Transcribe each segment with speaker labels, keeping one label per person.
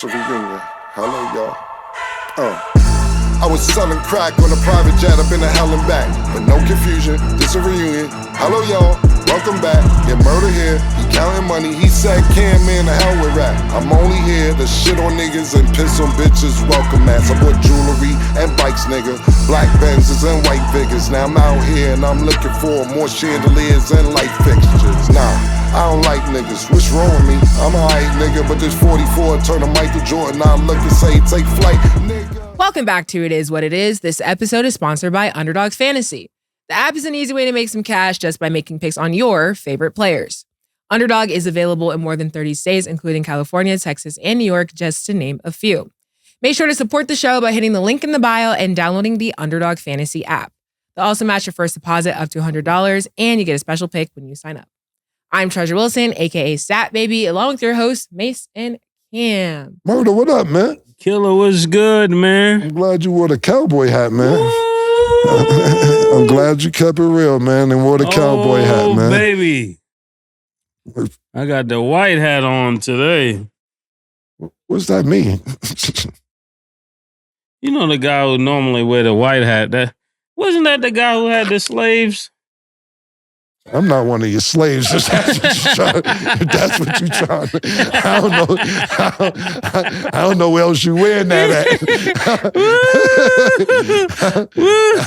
Speaker 1: Reunion. Hello, y'all. I was selling crack on a private jet up in the hell and back. But no confusion, this a reunion. Hello, y'all. Welcome back. Get murder here. He counting money. He said, "Can man, the hell with rap." I'm only here to shit on niggas and piss on bitches. Welcome, ass. I bought jewelry and bikes, nigga. Black Benzes and white Vigors. Now I'm out here and I'm looking for more chandeliers and light fixtures. Nah. I don't like niggas, what's wrong with me? I'm a hype nigga, but this 44 turn to Michael Jordan. I look and say, take flight, nigga.
Speaker 2: Welcome back to It Is What It Is. This episode is sponsored by Underdog's Fantasy. The app is an easy way to make some cash just by making picks on your favorite players. Underdog is available in more than 30 states, including California, Texas, and New York, just to name a few. Make sure to support the show by hitting the link in the bio and downloading the Underdog Fantasy app. They'll also match your first deposit up to $100, and you get a special pick when you sign up. I'm Treasure Wilson, a.k.a. Stat Baby, along with your hosts, Mase and Cam.
Speaker 3: Murder, what up, man?
Speaker 4: Killer, what's good, man?
Speaker 3: I'm glad you wore the cowboy hat, man. I'm glad you kept it real, man, and wore the cowboy hat, man.
Speaker 4: Baby. I got the white hat on today.
Speaker 3: What's that mean?
Speaker 4: You know the guy who normally wear the white hat. Wasn't that the guy who had the slaves?
Speaker 3: I'm not one of your slaves. If that's what you're trying. I don't know where else you wearing that at.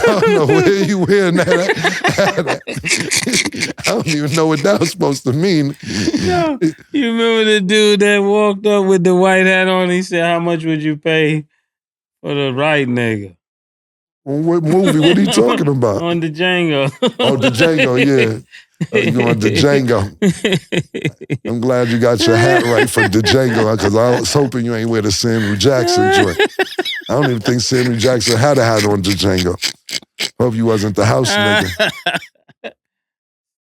Speaker 3: I don't know where you wearing that at. I don't even know what that was supposed to mean.
Speaker 4: Yo, you remember the dude that walked up with the white hat on? He said, "How much would you pay for the right nigga?"
Speaker 3: On what movie? What are you talking about?
Speaker 4: On the Django.
Speaker 3: Oh, the Django, yeah. You on the Django. I'm glad you got your hat right for the Django, because I was hoping you ain't wear the Samuel Jackson joint. I don't even think Samuel Jackson had a hat on the Django. Hope you wasn't the house nigga.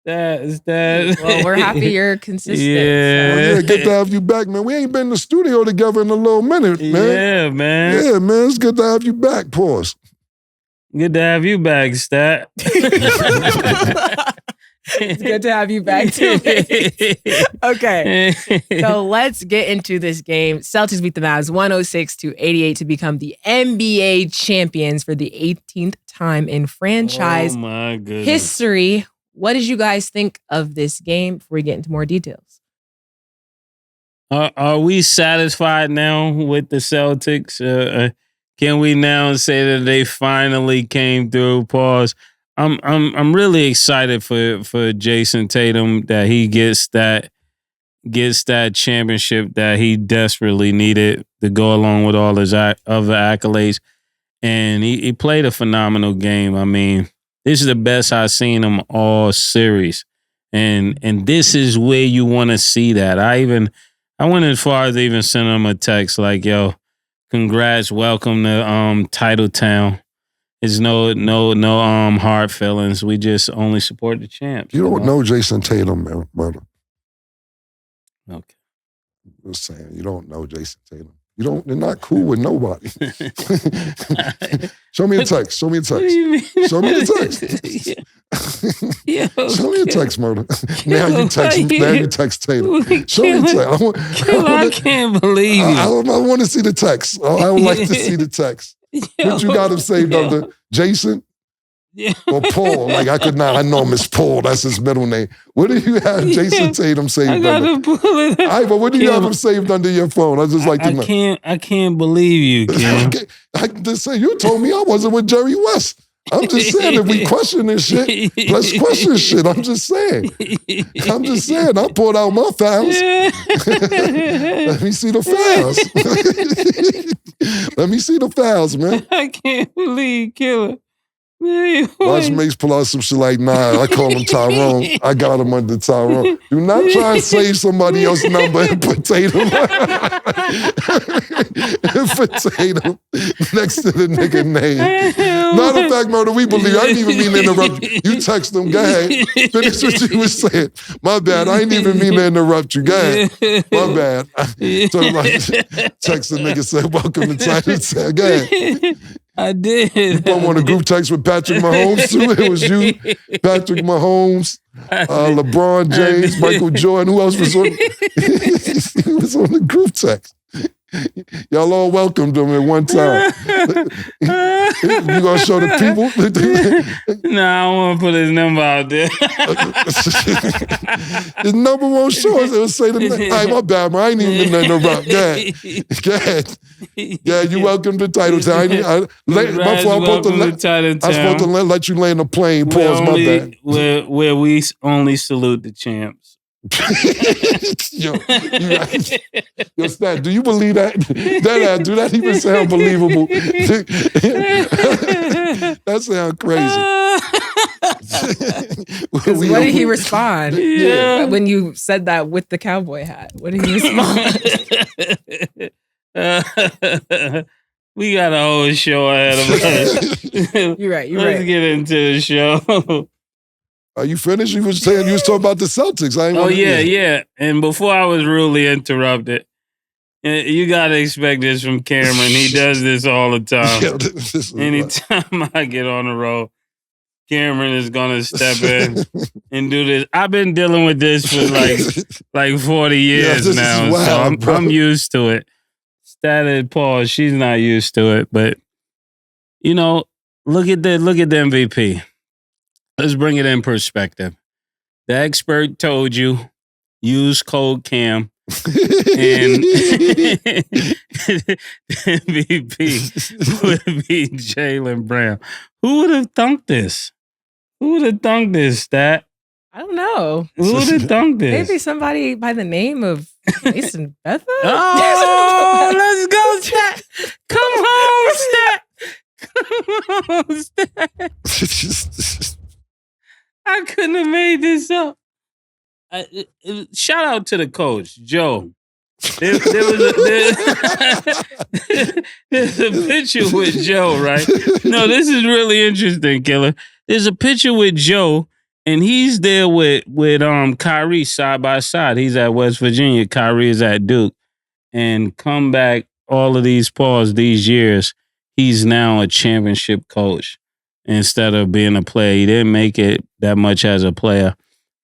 Speaker 4: That.
Speaker 2: Well, we're happy you're consistent.
Speaker 4: Yeah.
Speaker 3: Well, yeah, good to have you back, man. We ain't been in the studio together in a little minute, man.
Speaker 4: Yeah, man.
Speaker 3: Yeah, man. It's good to have you back, pause.
Speaker 4: Good to have you back, Stat.
Speaker 2: It's good to have you back, too. Okay, so let's get into this game. Celtics beat the Mavs 106-88 to become the NBA champions for the 18th time in franchise history. What did you guys think of this game before we get into more details?
Speaker 4: Are we satisfied now with the Celtics? Can we now say that they finally came through? Pause. I'm really excited for Jason Tatum that he gets that championship that he desperately needed to go along with all his other accolades. And he played a phenomenal game. I mean, this is the best I've seen him all series. And this is where you want to see that. I went as far as even send him a text like, "Yo, congrats, welcome to Titletown. It's no hard feelings. We just only support the champs."
Speaker 3: You don't know Jason Tatum, man, brother.
Speaker 4: Okay.
Speaker 3: Just saying, you don't know Jason Tatum. You're not cool with nobody. Show me a text. Show me a text.
Speaker 4: What do you mean?
Speaker 3: Show me a text. Show me a text, Murder. Now you text Tatum. Show me a text.
Speaker 4: I can't believe you.
Speaker 3: I want to see the text. I would like to see the text. What you got him saved under? Jason?
Speaker 4: Yeah.
Speaker 3: Or Paul? Like I know Miss Paul. That's his middle name. What do you have Jason Tatum saved under?
Speaker 4: Pull it up.
Speaker 3: All right, but what do you have him saved under your phone? I just like to know.
Speaker 4: I can't believe you, Kim.
Speaker 3: I just say you told me I wasn't with Jerry West. I'm just saying, if we question this shit, let's question shit. I'm just saying. I pulled out my files. Let me see the files. Let me see the files, man.
Speaker 4: I can't believe Killer.
Speaker 3: Watch Mase pull out some shit like, "Nah, I call him Tyrone. I got him under Tyrone." Do not try and save somebody else's number and put Tatum. Put Tatum next to the nigga name. Matter of fact, Murder, we believe. I didn't even mean to interrupt you. You text him. Go ahead. Finish what you was saying. My bad. I didn't even mean to interrupt you. Go ahead. My bad. So like, text the nigga, said, "Welcome to Titletown." Go ahead.
Speaker 4: I did.
Speaker 3: You put on a group text with Patrick Mahomes too. It was you, Patrick Mahomes, LeBron James, Michael Jordan. Who else was on? He was on the group text. Y'all all welcomed him at one time. You gonna show the people?
Speaker 4: Nah, I don't want to put his number out there.
Speaker 3: His number won't show us. It'll say the name. Hey, my bad, man. I ain't even been nothing about. Go ahead. Yeah, you welcome to Titletown. I'm supposed to let you land a plane. Pause, my bad.
Speaker 4: Where we only salute the champs.
Speaker 3: Yo, Stat, do you believe that? Do that even sound believable? That sounds crazy.
Speaker 2: What did he respond?
Speaker 4: Yeah.
Speaker 2: When you said that with the cowboy hat, what did he respond?
Speaker 4: We got a whole show ahead of us.
Speaker 2: You're right.
Speaker 4: Let's get into the show.
Speaker 3: Are you finished? You was saying you was talking about the Celtics.
Speaker 4: Yeah. And before I was rudely interrupted, you got to expect this from Cameron. He does this all the time. Anytime I get on the road, Cameron is going to step in and do this. I've been dealing with this for like 40 years now. Wild, so I'm used to it. Static pause. She's not used to it. But, look at the MVP. Let's bring it in perspective. The expert told you, use code CAM. And MVP would be Jaylen Brown. Who would have thunk this? Stat?
Speaker 2: I don't know.
Speaker 4: Who would have thunk this?
Speaker 2: Maybe somebody by the name of Mason Betha?
Speaker 4: Oh, let's go, Stat. Come home, Stat. I couldn't have made this up. Shout out to the coach, Joe. There's a picture with Joe, right? No, this is really interesting, Killer. There's a picture with Joe, and he's there with Kyrie side by side. He's at West Virginia. Kyrie is at Duke. And come back all of these years, he's now a championship coach. Instead of being a player, he didn't make it that much as a player,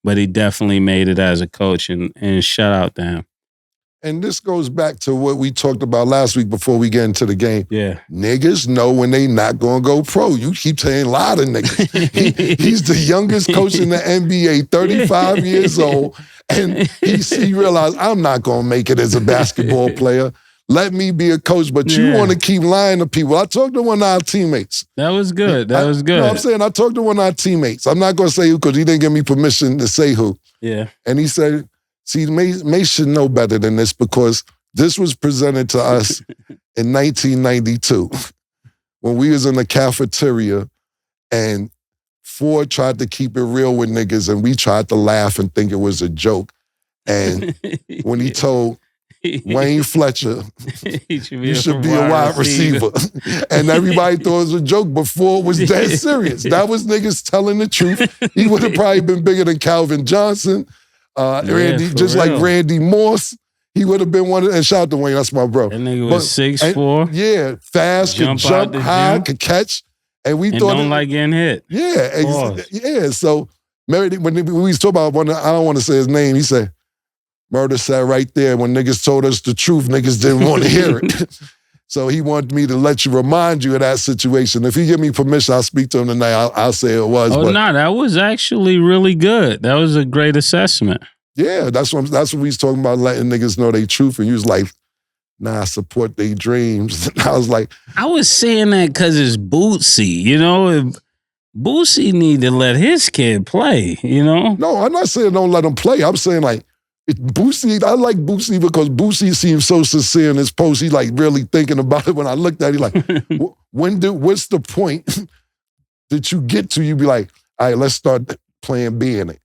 Speaker 4: but he definitely made it as a coach, and shout out to him.
Speaker 3: And this goes back to what we talked about last week before we get into the game.
Speaker 4: Yeah.
Speaker 3: Niggas know when they not going to go pro. You keep saying a lot of niggas. He's the youngest coach in the NBA, 35 years old, and he realized, I'm not going to make it as a basketball player. Let me be a coach, but you want to keep lying to people. I talked to one of our teammates.
Speaker 4: That was good.
Speaker 3: No, I'm saying I talked to one of our teammates. I'm not going to say who because he didn't give me permission to say who.
Speaker 4: Yeah.
Speaker 3: And he said, see, Mase should know better than this because this was presented to us in 1992 when we was in the cafeteria and Ford tried to keep it real with niggas and we tried to laugh and think it was a joke. And when he told Wayne Fletcher, you should be a wide receiver. And everybody thought it was a joke before it was dead serious. That was niggas telling the truth. He would have probably been bigger than Calvin Johnson, Randy, just like Randy Moss. He would have been one of, and shout out to Wayne, that's my bro.
Speaker 4: That nigga was 6'4".
Speaker 3: Yeah, fast, could jump high, could catch. And we thought
Speaker 4: don't like getting hit.
Speaker 3: Yeah, so when we was talking about one, I don't want to say his name, he said, Murder sat right there. When niggas told us the truth, niggas didn't want to hear it. So he wanted me to remind you of that situation. If he give me permission, I'll speak to him tonight. I'll say it was.
Speaker 4: That was actually really good. That was a great assessment.
Speaker 3: Yeah, that's what we was talking about, letting niggas know their truth. And you was like, nah, I support their dreams. And I was like,
Speaker 4: I was saying that because it's Bootsy, If Bootsy need to let his kid play,
Speaker 3: No, I'm not saying don't let him play. I'm saying like, Boosie, I like Boosie because Boosie seems so sincere in his post. He like really thinking about it. When I looked at it, like, what's the point that you get to? You be like, all right, let's start playing B in it.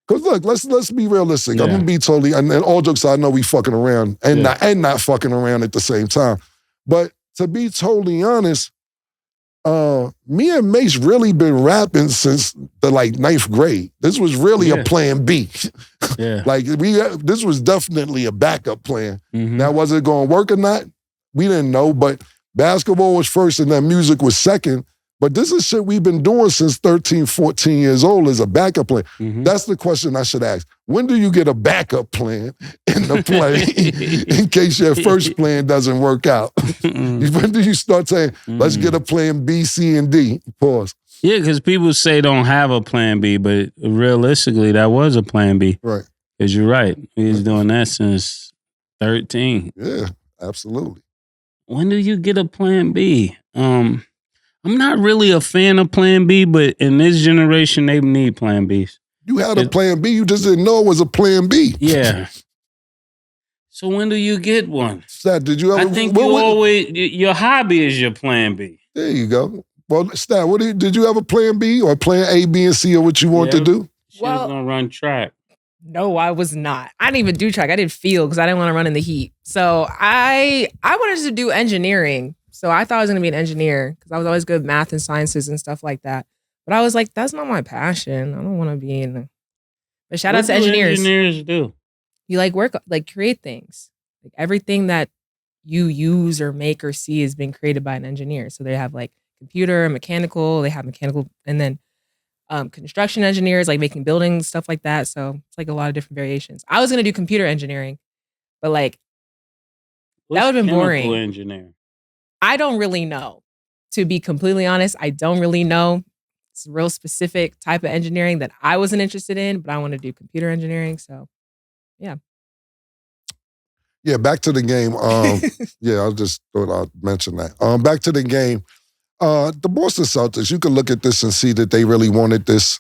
Speaker 3: Because look, let's be realistic. I'm gonna be totally, and all jokes aside, I know we fucking around and not fucking around at the same time. But to be totally honest, me and Mase really been rapping since the ninth grade. This was really a plan B.
Speaker 4: Yeah.
Speaker 3: This was definitely a backup plan.
Speaker 4: Mm-hmm.
Speaker 3: Now, was it going to work or not? We didn't know, but basketball was first and then music was second. But this is shit we've been doing since 13, 14 years old as a backup plan. That's the question I should ask. When do you get a backup plan in the play in case your first plan doesn't work out? When do you start saying, let's get a plan B, C, and D? Pause.
Speaker 4: Yeah, because people say don't have a plan B, but realistically, that was a plan B.
Speaker 3: Right.
Speaker 4: Because you're right. We was doing that since 13.
Speaker 3: Yeah, absolutely.
Speaker 4: When do you get a plan B? I'm not really a fan of plan B, but in this generation, they need plan Bs.
Speaker 3: You had a plan B, you just didn't know it was a plan B.
Speaker 4: Yeah. So when do you get one?
Speaker 3: Stat, did you ever?
Speaker 4: I think always, your hobby is your plan B.
Speaker 3: There you go. Well, Stat, did you have a plan B or plan A, B, and C or what you want to do?
Speaker 4: She was going to run track.
Speaker 2: No, I was not. I didn't even do track. I did field because I didn't want to run in the heat. So I wanted to do engineering. So I thought I was going to be an engineer because I was always good at math and sciences and stuff like that. But I was like, that's not my passion. I don't want to be in. But shout out to engineers.
Speaker 4: What do engineers do?
Speaker 2: You create things. Like everything that you use or make or see has been created by an engineer. So they have like computer, mechanical. They have mechanical, and then construction engineers, like making buildings, stuff like that. So it's like a lot of different variations. I was going to do computer engineering, but like that would have been boring.
Speaker 4: Engineering?
Speaker 2: I don't really know. To be completely honest, I don't really know. It's a real specific type of engineering that I wasn't interested in, but I want to do computer engineering. So, yeah.
Speaker 3: Yeah, back to the game. I just thought I'd mention that. Back to the game. The Boston Celtics, you can look at this and see that they really wanted this.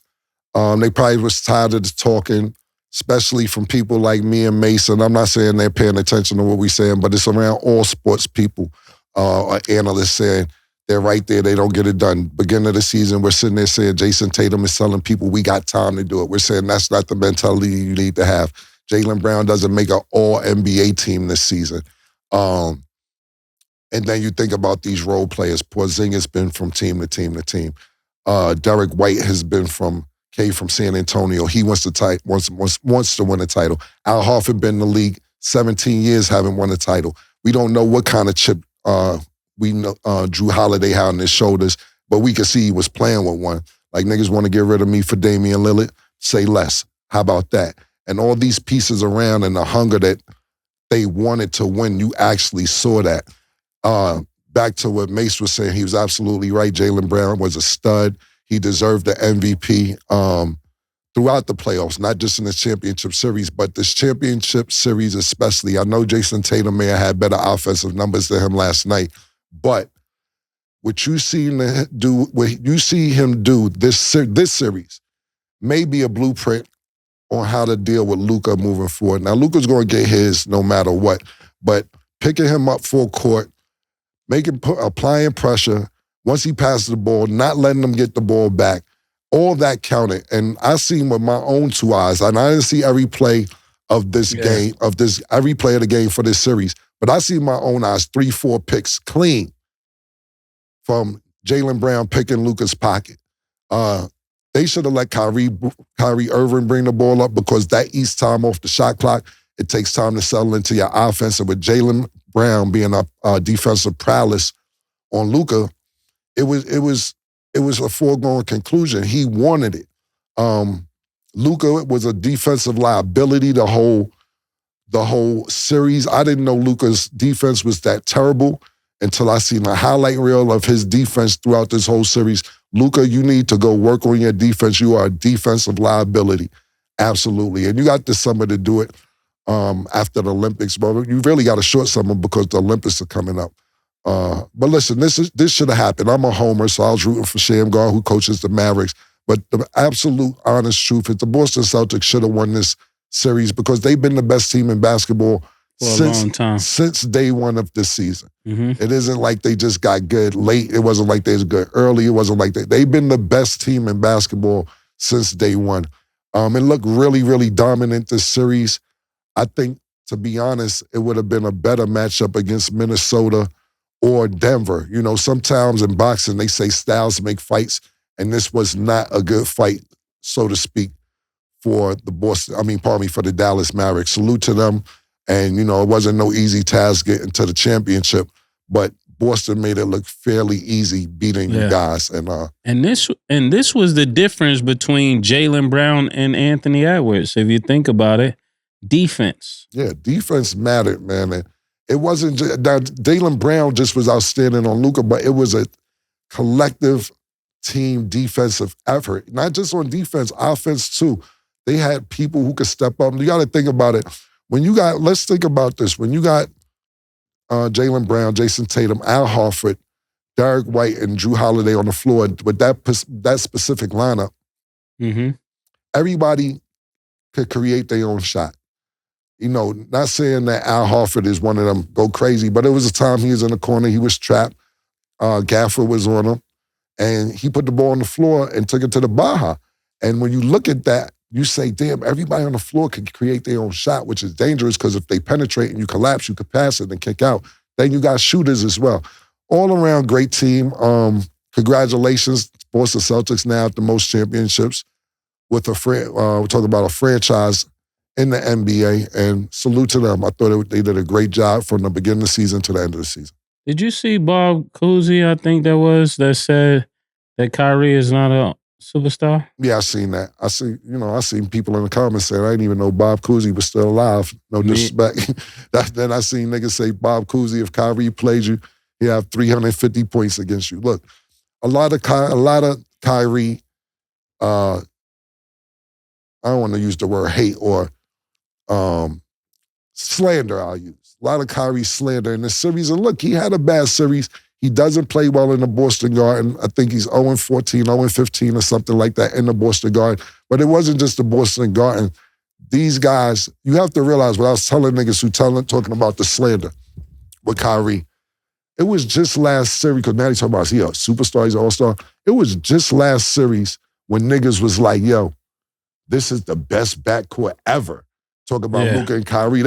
Speaker 3: They probably was tired of the talking, especially from people like me and Mase. And I'm not saying they're paying attention to what we're saying, but it's around all sports people. Analysts saying they're right there, they don't get it done. Beginning of the season, we're sitting there saying Jason Tatum is telling people we got time to do it. We're saying that's not the mentality you need to have. Jaylen Brown doesn't make an all-NBA team this season. And then you think about these role players. Porzingis been from team to team to team. Derek White has been from San Antonio. He wants to win a title. Al Horford been in the league 17 years, haven't won a title. We don't know what kind of chip we know Drew Holiday had on his shoulders, but we could see he was playing with one. Like, niggas want to get rid of me for Damian Lillard? Say less. How about that? And all these pieces around and the hunger that they wanted to win, you actually saw that. Back to what Mase was saying, he was absolutely right. Jaylen Brown was a stud. He deserved the MVP throughout the playoffs, not just in this championship series, but this championship series especially. I know Jason Tatum may have had better offensive numbers than him last night, but what you see him do this series may be a blueprint on how to deal with Luka moving forward. Now, Luka's going to get his no matter what, but picking him up full court, applying pressure, once he passes the ball, not letting him get the ball back, all that counted. And I seen with my own two eyes, and I didn't see every play of this game, every play of the game for this series, but I see my own eyes, 3-4 picks clean from Jaylen Brown picking Luka's pocket. They should have let Kyrie Irving bring the ball up because that eats time off the shot clock. It takes time to settle into your offense. And with Jaylen Brown being a defensive prowess on Luka, it was a foregone conclusion. He wanted it. Luka was a defensive liability the whole series. I didn't know Luka's defense was that terrible until I seen a highlight reel of his defense throughout this whole series. Luka, you need to go work on your defense. You are a defensive liability. Absolutely. And you got the summer to do it after the Olympics. But you really got a short summer because the Olympics are coming up. But listen, this should have happened. I'm a homer, so I was rooting for Shamgar, who coaches the Mavericks. But the absolute honest truth is the Boston Celtics should have won this series because they've been the best team in basketball since day one of this season. Mm-hmm. It isn't like they just got good late. It wasn't like they was good early. It wasn't like they've been the best team in basketball since day one. It looked really, really dominant this series. I think, to be honest, it would have been a better matchup against Minnesota or Denver. You know, sometimes in boxing, they say styles make fights, and this was not a good fight, so to speak, for the Dallas Mavericks. Salute to them. And, you know, it wasn't no easy task getting to the championship, but Boston made it look fairly easy beating you guys.
Speaker 4: And this was the difference between Jaylen Brown and Anthony Edwards. If you think about it, defense.
Speaker 3: Yeah, defense mattered, man. And it wasn't just, now Jaylen Brown just was outstanding on Luka, but it was a collective team defensive effort. Not just on defense, offense too. They had people who could step up. You got to think about it. Let's think about this. When you got Jaylen Brown, Jason Tatum, Al Horford, Derek White, and Drew Holiday on the floor with that specific lineup, everybody could create their own shot. You know, not saying that Al Horford is one of them go crazy, but it was a time he was in the corner, he was trapped. Gafford was on him, and he put the ball on the floor and took it to the Baja. And when you look at that, you say, damn, everybody on the floor can create their own shot, which is dangerous because if they penetrate and you collapse, you could pass it and kick out. Then you got shooters as well. All around great team. Congratulations, Boston Celtics now at the most championships with we're talking about a franchise in the NBA, and salute to them. I thought they did a great job from the beginning of the season to the end of the season.
Speaker 4: Did you see Bob Cousy, I think that said that Kyrie is not a superstar?
Speaker 3: Yeah, I seen that. I seen people in the comments saying, I didn't even know Bob Cousy was still alive. No disrespect. Then I seen niggas say, Bob Cousy, if Kyrie played you, he have 350 points against you. Look, a lot of Kyrie, I don't want to use the word hate or slander I'll use. A lot of Kyrie slander in this series. And look, he had a bad series. He doesn't play well in the Boston Garden. I think he's 0-14, 0-15 or something like that in the Boston Garden. But it wasn't just the Boston Garden. These guys, you have to realize what I was telling niggas talking about the slander with Kyrie. It was just last series, because now he's talking about, is he a superstar, he's an all-star? It was just last series when niggas was like, yo, this is the best backcourt ever. Talking about Luka and Kyrie.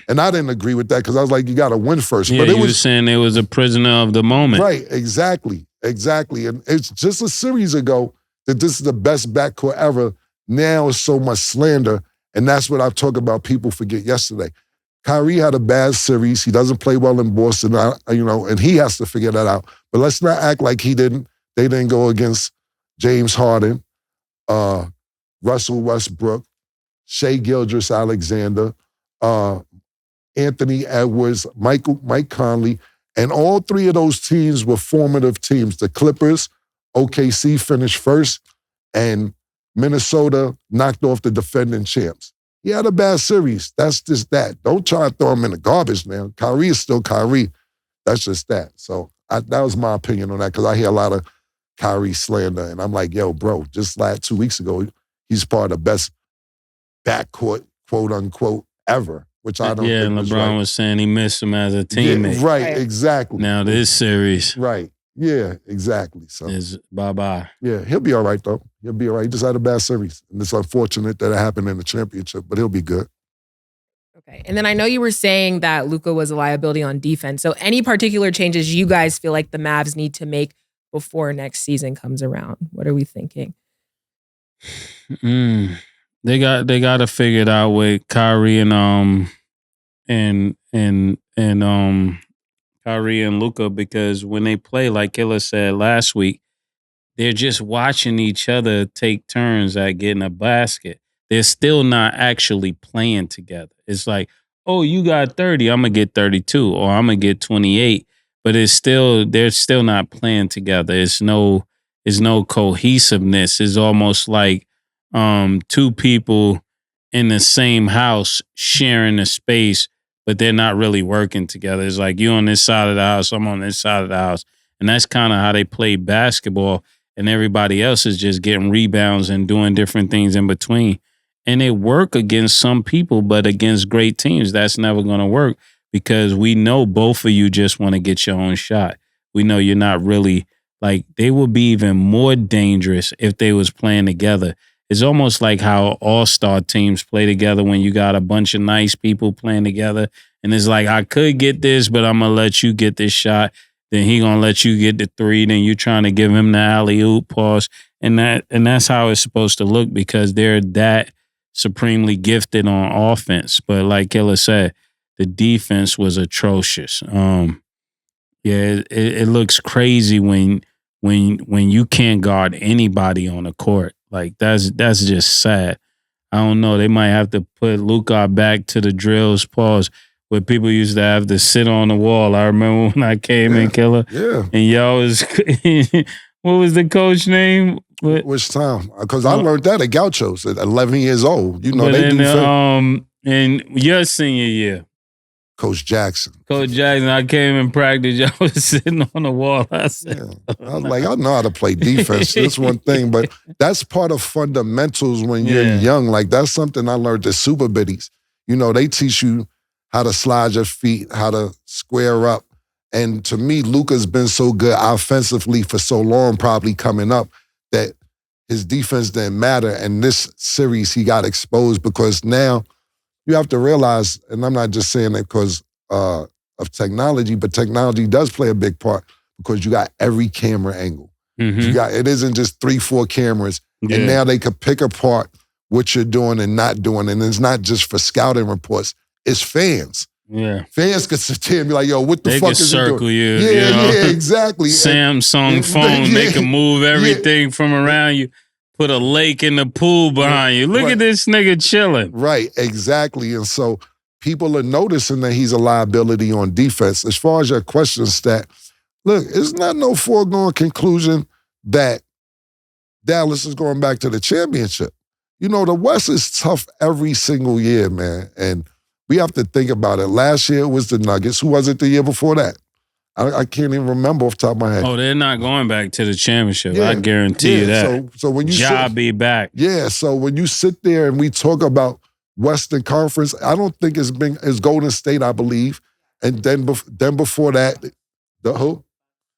Speaker 3: And I didn't agree with that because I was like, you got to win first.
Speaker 4: Yeah,
Speaker 3: but
Speaker 4: you were saying it was a prisoner of the moment.
Speaker 3: Right, exactly. And it's just a series ago that this is the best backcourt ever. Now it's so much slander, and that's what I talked about people forget yesterday. Kyrie had a bad series. He doesn't play well in Boston, and he has to figure that out. But let's not act like he didn't. They didn't go against James Harden, Russell Westbrook, Shai Gilgeous-Alexander, Anthony Edwards, Mike Conley, and all three of those teams were formative teams. The Clippers, OKC finished first, and Minnesota knocked off the defending champs. He had a bad series. That's just that. Don't try to throw him in the garbage, man. Kyrie is still Kyrie. That's just that. So that was my opinion on that because I hear a lot of Kyrie slander, and I'm like, yo, bro, just 2 weeks ago, he's part of the best backcourt, quote unquote, ever, which I don't think was
Speaker 4: LeBron
Speaker 3: right.
Speaker 4: was saying he missed him as a teammate.
Speaker 3: Yeah, right, exactly.
Speaker 4: Now this series.
Speaker 3: Right. Yeah, exactly. So
Speaker 4: is bye-bye.
Speaker 3: Yeah, he'll be all right, though. He'll be all right. He just had a bad series. And it's unfortunate that it happened in the championship, but he'll be good.
Speaker 2: Okay. And then I know you were saying that Luka was a liability on defense. So any particular changes you guys feel like the Mavs need to make before next season comes around? What are we thinking?
Speaker 4: They got to figure it out with Kyrie and Kyrie and Luka, because when they play, like Killer said last week, they're just watching each other take turns at getting a basket. They're still not actually playing together. It's like, oh, you got 30, I'm gonna get 32, or I'm gonna get 28. But they're still not playing together. It's no cohesiveness. It's almost like two people in the same house sharing a space, but they're not really working together. It's like you on this side of the house, I'm on this side of the house. And that's kind of how they play basketball, and everybody else is just getting rebounds and doing different things in between. And it work against some people, but against great teams, that's never going to work because we know both of you just want to get your own shot. We know you're not really, like, they would be even more dangerous if they was playing together. It's almost like how all-star teams play together when you got a bunch of nice people playing together. And it's like, I could get this, but I'm going to let you get this shot. Then he going to let you get the three. Then you trying to give him the alley-oop pause. And that's how it's supposed to look because they're that supremely gifted on offense. But like Killer said, the defense was atrocious. Yeah, it looks crazy when you can't guard anybody on the court. Like that's just sad. I don't know. They might have to put Luka back to the drills, pause, where people used to have to sit on the wall. I remember when I came in, Killer.
Speaker 3: Yeah.
Speaker 4: And y'all was, what was the coach name?
Speaker 3: Which time? Because I learned that at Gauchos at 11 years old. You know,
Speaker 4: but
Speaker 3: they
Speaker 4: in,
Speaker 3: do
Speaker 4: in your senior year.
Speaker 3: Coach Jackson.
Speaker 4: Coach Jackson, I came in practice. Y'all was sitting on the wall. I said,
Speaker 3: I was like, I know how to play defense. That's one thing, but that's part of fundamentals when you're young. Like, that's something I learned at Super Biddies. You know, they teach you how to slide your feet, how to square up. And to me, Luka's been so good offensively for so long, probably coming up, that his defense didn't matter. And this series, he got exposed because now you have to realize, and I'm not just saying that because of technology, but technology does play a big part because you got every camera angle. You got, it isn't just 3-4 cameras. And now they could pick apart what you're doing and not doing. And it's not just for scouting reports, it's fans.
Speaker 4: Yeah.
Speaker 3: Fans could sit there and be like, yo, what the
Speaker 4: they
Speaker 3: fuck
Speaker 4: can
Speaker 3: is
Speaker 4: circle
Speaker 3: it
Speaker 4: you.
Speaker 3: doing?
Speaker 4: You know?
Speaker 3: Yeah, exactly.
Speaker 4: Samsung phone, they can move everything from around you. Put a lake in the pool behind you. Look at this nigga chilling.
Speaker 3: Right, exactly. And so people are noticing that he's a liability on defense. As far as your question, Stat, look, it's not no foregone conclusion that Dallas is going back to the championship. You know, the West is tough every single year, man. And we have to think about it. Last year it was the Nuggets. Who was it the year before that? I can't even remember off the top of my head.
Speaker 4: Oh, they're not going back to the championship. I guarantee you that.
Speaker 3: So when you
Speaker 4: be back.
Speaker 3: Yeah, so when you sit there and we talk about Western Conference, I don't think it's Golden State, I believe. And then before that, the who?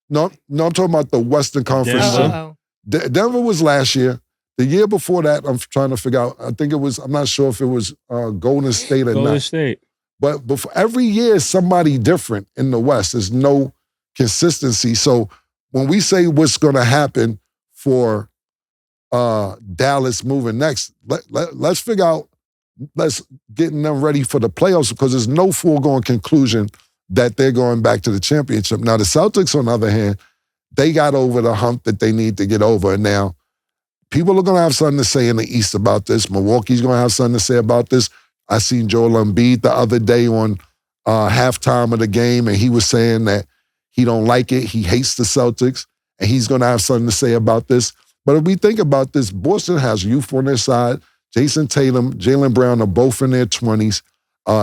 Speaker 3: No, I'm talking about the Western Conference. Denver was last year. The year before that, I'm trying to figure out, I think it was, I'm not sure if it was Golden State or not.
Speaker 4: Golden State.
Speaker 3: But every year is somebody different in the West. There's no consistency. So when we say what's going to happen for Dallas moving next, let's figure out, let's getting them ready for the playoffs because there's no foregone conclusion that they're going back to the championship. Now, the Celtics, on the other hand, they got over the hump that they need to get over. And now, people are going to have something to say in the East about this. Milwaukee's going to have something to say about this. I seen Joel Embiid the other day on halftime of the game, and he was saying that he don't like it. He hates the Celtics, and he's going to have something to say about this. But if we think about this, Boston has youth on their side. Jason Tatum, Jaylen Brown are both in their 20s.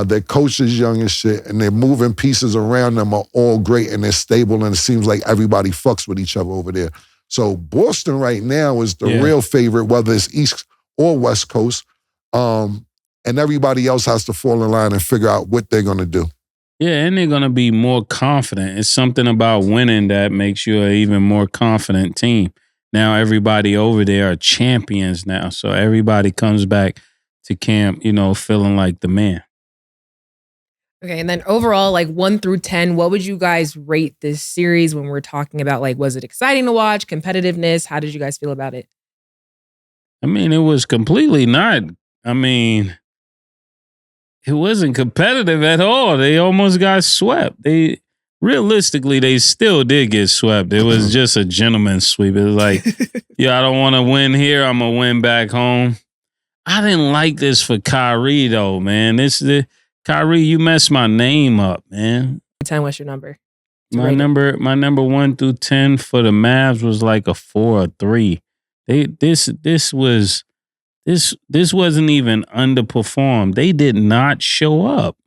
Speaker 3: Their coach is young as shit, and their moving pieces around them are all great, and they're stable, and it seems like everybody fucks with each other over there. So Boston right now is the real favorite, whether it's East or West Coast. And everybody else has to fall in line and figure out what they're going to do.
Speaker 4: Yeah, and they're going to be more confident. It's something about winning that makes you an even more confident team. Now everybody over there are champions now. So everybody comes back to camp, you know, feeling like the man.
Speaker 2: Okay, and then overall, like 1 through 10, what would you guys rate this series when we're talking about, like, was it exciting to watch, competitiveness? How did you guys feel about it?
Speaker 4: I mean, it was completely not. I mean, it wasn't competitive at all. They almost got swept. Realistically, they still did get swept. It was just a gentleman's sweep. It was like, yeah, I don't want to win here. I'm going to win back home. I didn't like this for Kyrie, though, man. Kyrie, you messed my name up, man.
Speaker 2: 10, what's your number?
Speaker 4: My number 1 through 10 for the Mavs was like a 4 or 3. This wasn't even underperformed. They did not show up.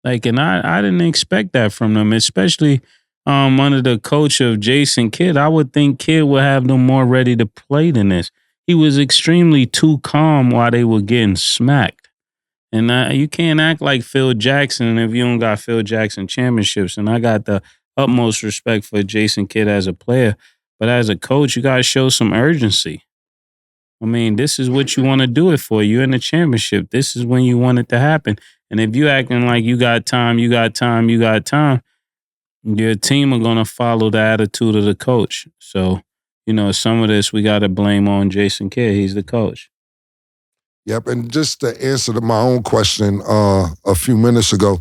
Speaker 4: Like, and I didn't expect that from them, especially under the coach of Jason Kidd. I would think Kidd would have them more ready to play than this. He was extremely too calm while they were getting smacked. And you can't act like Phil Jackson if you don't got Phil Jackson championships. And I got the utmost respect for Jason Kidd as a player. But as a coach, you got to show some urgency. I mean, this is what you want to do it for. You're in the championship. This is when you want it to happen. And if you acting like you got time, your team are going to follow the attitude of the coach. So, you know, some of this we got to blame on Jason Kidd. He's the coach.
Speaker 3: Yep, and just to answer to my own question a few minutes ago,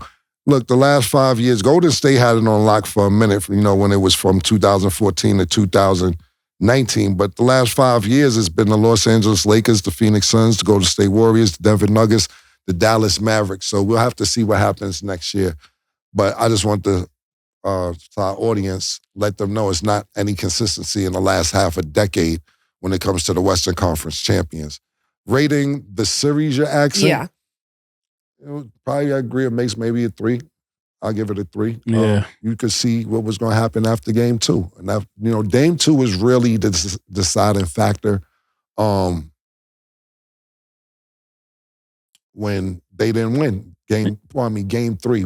Speaker 3: Look, the last 5 years, Golden State had it on lock for a minute, when it was from 2014 to 2019. But the last 5 years, it's been the Los Angeles Lakers, the Phoenix Suns, the Golden State Warriors, the Denver Nuggets, the Dallas Mavericks. So we'll have to see what happens next year. But I just want to our audience, let them know it's not any consistency in the last half a decade when it comes to the Western Conference champions. Rating the series you're asking?
Speaker 2: Yeah.
Speaker 3: Probably I agree. It makes maybe a 3. I'll give it a 3.
Speaker 4: Yeah.
Speaker 3: You could see what was going to happen after game 2. And that, game 2 was really the deciding factor when they didn't win game 3,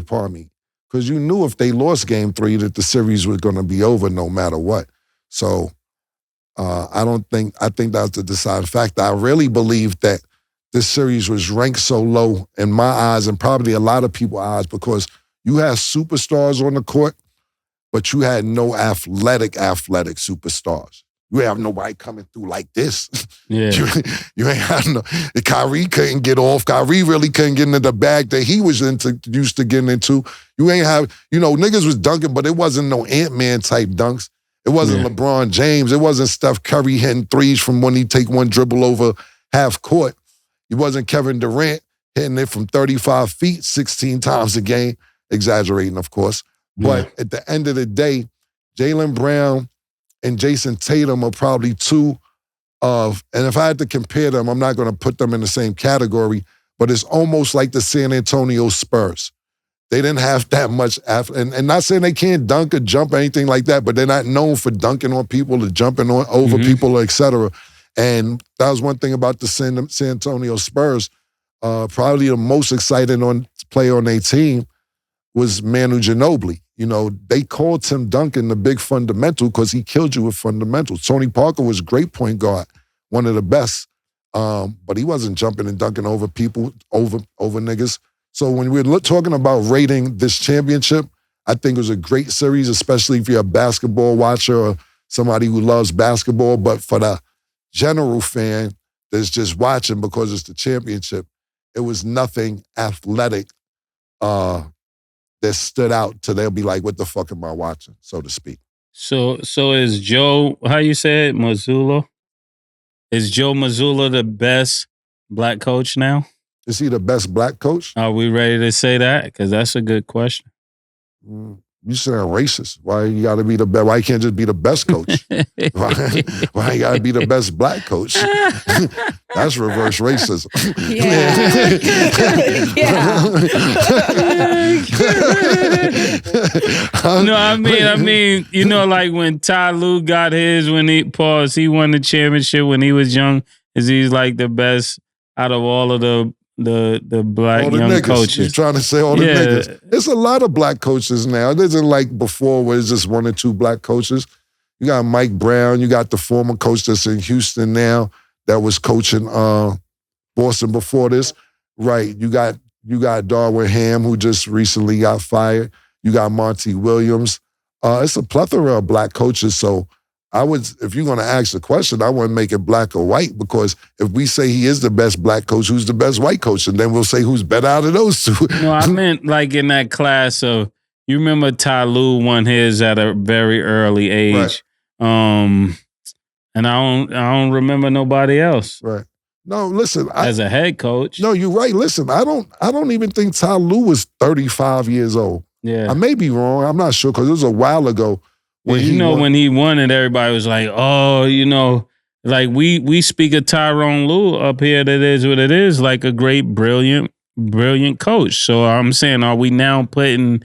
Speaker 3: because you knew if they lost game 3 that the series was going to be over no matter what. So I think that's the deciding factor. I really believe that this series was ranked so low in my eyes and probably a lot of people's eyes because you had superstars on the court, but you had no athletic superstars. You have nobody coming through like this.
Speaker 4: Yeah.
Speaker 3: You ain't had no. Kyrie couldn't get off. Kyrie really couldn't get into the bag that he was used to getting into. You ain't have, niggas was dunking, but it wasn't no Ant-Man type dunks. It wasn't LeBron James. It wasn't Steph Curry hitting threes from when he take one dribble over half court. It wasn't Kevin Durant hitting it from 35 feet 16 times a game. Exaggerating, of course. But at the end of the day, Jaylen Brown and Jason Tatum are probably two of, and if I had to compare them, I'm not going to put them in the same category, but it's almost like the San Antonio Spurs. They didn't have that much, and not saying they can't dunk or jump or anything like that, but they're not known for dunking on people or jumping over people, et cetera. And that was one thing about the San Antonio Spurs. Probably the most exciting player on their team was Manu Ginobili. They called Tim Duncan the big fundamental because he killed you with fundamentals. Tony Parker was a great point guard, one of the best, but he wasn't jumping and dunking over people, over niggas. So when we're talking about rating this championship, I think it was a great series, especially if you're a basketball watcher or somebody who loves basketball. But for the general fan that's just watching because it's the championship, it was nothing athletic that stood out till they'll be like, what the fuck am I watching, so to speak.
Speaker 4: So is Joe, how you say it, Mazzulla? Is Joe Mazzulla the best black coach now?
Speaker 3: Is he the best black coach?
Speaker 4: Are we ready to say that? Because that's a good question.
Speaker 3: You sound racist. Why you got to be the best? Why you can't just be the best coach? Why you got to be the best black coach? That's reverse racism.
Speaker 4: No, I mean, like when Ty Lue got his, when he won the championship when he was young. Is he's like the best out of all of the black
Speaker 3: all the
Speaker 4: young
Speaker 3: niggas.
Speaker 4: coaches?
Speaker 3: You're trying to say all the niggas. There's a lot of black coaches now. It isn't like before where it's just one or two black coaches. You got Mike Brown. You got the former coach that's in Houston now that was coaching Boston before this. Right. You got Darwin Ham, who just recently got fired. You got Monty Williams. It's a plethora of black coaches. So if you're going to ask the question, I wouldn't make it black or white, because if we say he is the best black coach, who's the best white coach? And then we'll say who's better out of those two.
Speaker 4: No, I meant like in that class of, you remember Ty Lue won his at a very early age. Right. And I don't remember nobody else.
Speaker 3: Right. No, listen.
Speaker 4: As a head coach.
Speaker 3: No, you're right. Listen, I don't even think Ty Lue was 35 years old.
Speaker 4: Yeah.
Speaker 3: I may be wrong. I'm not sure, because it was a while ago.
Speaker 4: When he won it, everybody was like, oh, like we speak of Tyronn Lue up here, that is what it is, like a great, brilliant coach. So I'm saying, are we now putting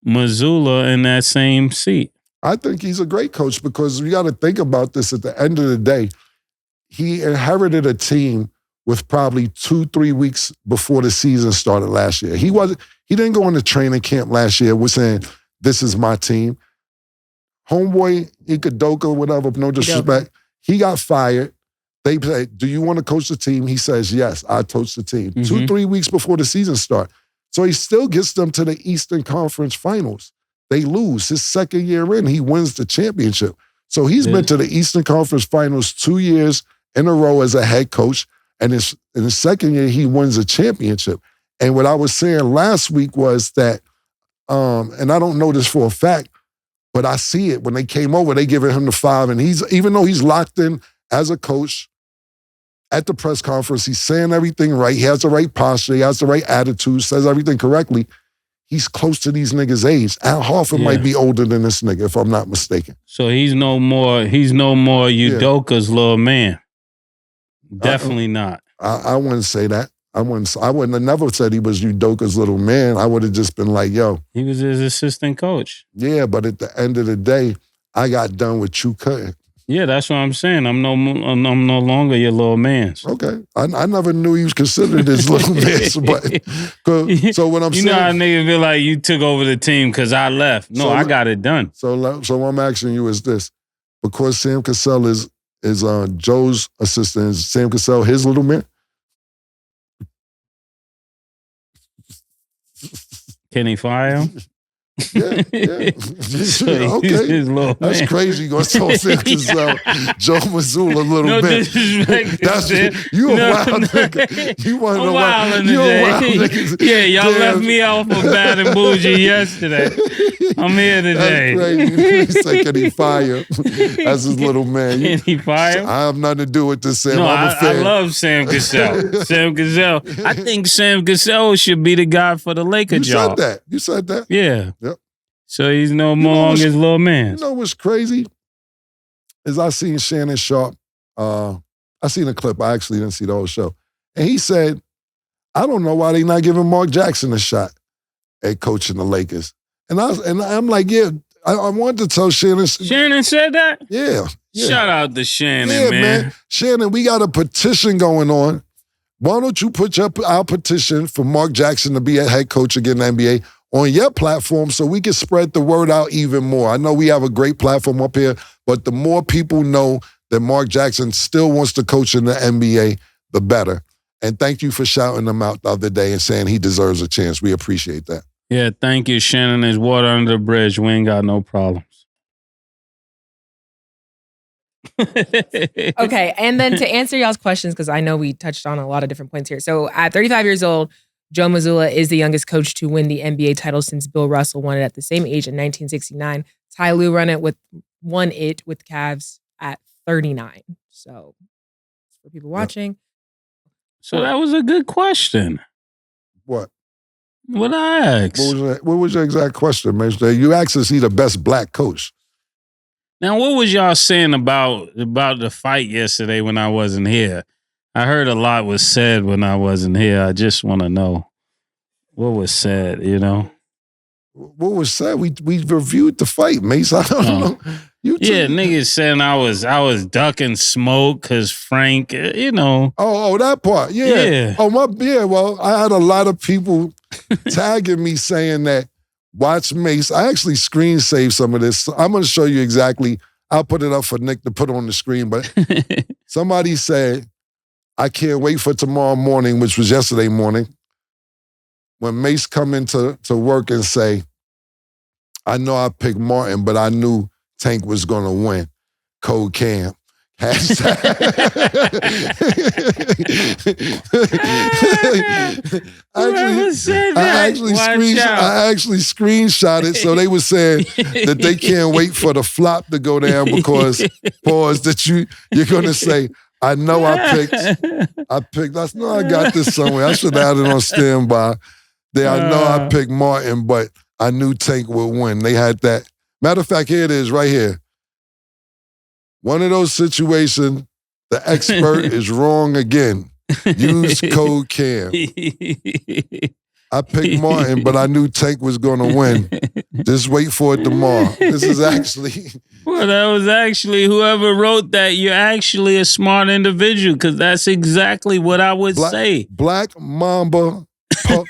Speaker 4: Mazzulla in that same seat?
Speaker 3: I think he's a great coach, because you got to think about this. At the end of the day, he inherited a team with probably 2-3 weeks before the season started last year. He didn't go into training camp last year with saying, this is my team. Homeboy, Iguodala, whatever, no disrespect, he got fired. They say, do you want to coach the team? He says, yes, I coach the team. 2-3 weeks before the season starts. So he still gets them to the Eastern Conference Finals. They lose. His second year in, he wins the championship. So he's been to the Eastern Conference Finals 2 years in a row as a head coach. And in his second year, he wins a championship. And what I was saying last week was that and I don't know this for a fact, but I see it. When they came over, they giving him the 5, and even though he's locked in as a coach at the press conference, he's saying everything right, he has the right posture, he has the right attitude, says everything correctly, he's close to these niggas' age. Al Horford might be older than this nigga, if I'm not mistaken.
Speaker 4: So he's no more Udoka's little man. Definitely not.
Speaker 3: I wouldn't say that. I wouldn't have never said he was Udoka's little man. I would have just been like, yo.
Speaker 4: He was his assistant coach.
Speaker 3: Yeah, but at the end of the day, I got done with you couldn't.
Speaker 4: Yeah, that's what I'm saying. I'm no longer your little man.
Speaker 3: Okay. I never knew he was considered his little man. But, so what I'm saying.
Speaker 4: You know how niggas feel like you took over the team because I left. No, I got it done.
Speaker 3: So what I'm asking you is this. Because Sam Cassell is Joe's assistant, is Sam Cassell his little man?
Speaker 4: Can he fire him?
Speaker 3: Yeah. Okay. That's crazy. You're going to tell Sam Cassell, Joe Mazzulla, little man. That's you a wild nigga. You want to know why? You a wild nigga.
Speaker 4: Yeah, y'all left me off for bad and bougie yesterday. I'm here today.
Speaker 3: That's crazy. He said, can he fire? That's his little man.
Speaker 4: Can he fire?
Speaker 3: I have nothing to do with this, Sam.
Speaker 4: No,
Speaker 3: I'm a fan.
Speaker 4: I love Sam Cassell. Sam Cassell. I think Sam Cassell should be the guy for the Lakers job.
Speaker 3: You said that.
Speaker 4: Yeah.
Speaker 3: Yep.
Speaker 4: So he's no more on his little man.
Speaker 3: You know what's crazy? Is I seen Shannon Sharp. I seen a clip. I actually didn't see the whole show. And he said, I don't know why they not giving Mark Jackson a shot at coaching the Lakers. And I'm like, yeah, I wanted to tell Shannon.
Speaker 4: Shannon said that?
Speaker 3: Yeah.
Speaker 4: Shout out to Shannon, man.
Speaker 3: Shannon, we got a petition going on. Why don't you put our petition for Mark Jackson to be a head coach again in the NBA on your platform so we can spread the word out even more? I know we have a great platform up here, but the more people know that Mark Jackson still wants to coach in the NBA, the better. And thank you for shouting him out the other day and saying he deserves a chance. We appreciate that.
Speaker 4: Yeah, thank you, Shannon. There's water under the bridge. We ain't got no problems.
Speaker 2: Okay, and then to answer y'all's questions, because I know we touched on a lot of different points here. So at 35 years old, Joe Mazzulla is the youngest coach to win the NBA title since Bill Russell won it at the same age in 1969. Ty Lue won it with Cavs at 39. So for people watching.
Speaker 4: So that was a good question.
Speaker 3: What?
Speaker 4: What I asked.
Speaker 3: What was your exact question, man? You asked is he the best black coach?
Speaker 4: Now, what was y'all saying about the fight yesterday when I wasn't here? I heard a lot was said when I wasn't here. I just want to know what was said, you know?
Speaker 3: What was said? We reviewed the fight, Mase. I don't know.
Speaker 4: Niggas saying I was ducking smoke because Frank, you know.
Speaker 3: Oh, that part. Yeah. Oh, well, I had a lot of people tagging me saying that, watch Mase. I actually screen saved some of this. I'm going to show you exactly. I'll put it up for Nick to put on the screen. But somebody said, I can't wait for tomorrow morning, which was yesterday morning, when Mase come into work and say, I know I picked Martin, but I knew Tank was going to win. Code Cam. I actually screenshot it, so they were saying that they can't wait for the flop to go down because, pause, that you're going to say, I know I picked, I know I got this somewhere. I should have had it on standby. I know I picked Martin, but I knew Tank would win. They had that. Matter of fact, here it is right here. One of those situations, the expert is wrong again. Use code Cam. I picked Martin, but I knew Tank was going to win. Just wait for it tomorrow. This is actually...
Speaker 4: Well, that was actually, whoever wrote that, you're actually a smart individual because that's exactly what I would say.
Speaker 3: Black Mamba Poo.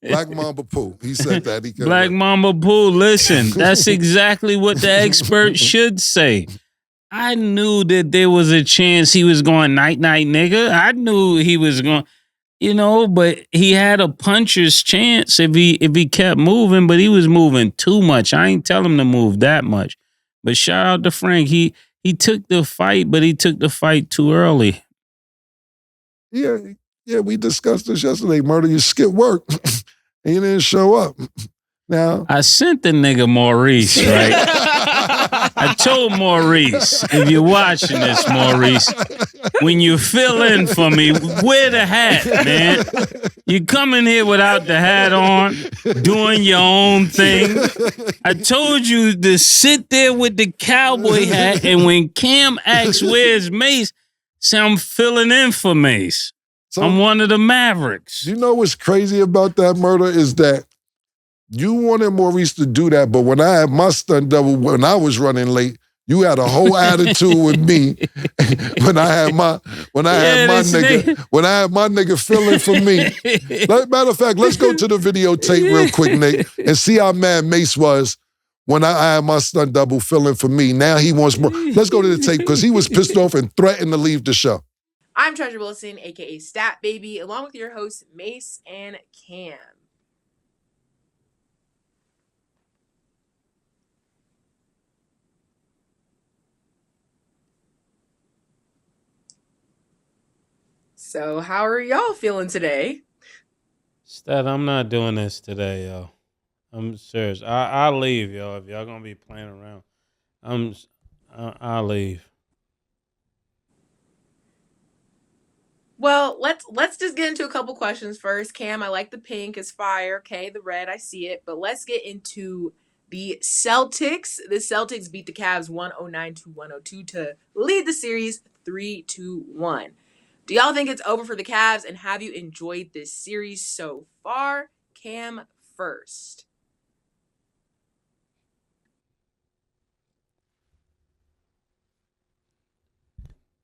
Speaker 3: Black Mamba Poo. He said that.
Speaker 4: Black Mamba Poo, listen, that's exactly what the expert should say. I knew that there was a chance he was going night-night, nigga. I knew he was going, you know, but he had a puncher's chance if he kept moving, but he was moving too much. I ain't tell him to move that much. But shout out to Frank. He took the fight, but he took the fight too early. Yeah,
Speaker 3: we discussed this yesterday. Murder, you skipped work and you didn't show up. Now,
Speaker 4: I sent the nigga Maurice, right? I told Maurice, if you're watching this, Maurice, when you fill in for me, wear the hat, man. You come in here without the hat on, doing your own thing. I told you to sit there with the cowboy hat, and when Cam asks where's Mase, say I'm filling in for Mase.
Speaker 3: So,
Speaker 4: I'm one of the Mavericks.
Speaker 3: You know what's crazy about that murder is that you wanted Maurice to do that, but when I had my stunt double, when I was running late, you had a whole attitude with me. when I had my nigga filling for me. Matter of fact, let's go to the videotape real quick, Nick, and see how mad Mase was when I had my stunt double filling for me. Now he wants more. Let's go to the tape because he was pissed off and threatened to leave the show.
Speaker 2: I'm Treasure Wilson, aka Stat Baby, along with your hosts Mase and Cam. So how are y'all feeling today?
Speaker 4: Stat, I'm not doing this today, yo. I'm serious. I'll leave, yo. If y'all gonna be playing around, I'll leave.
Speaker 2: Well, let's just get into a couple questions first. Cam, I like the pink, it's fire. Okay, the red, I see it. But let's get into the Celtics. The Celtics beat the Cavs 109-102 to lead the series 3-1. Do y'all think it's over for the Cavs, and have you enjoyed this series so far? Cam first.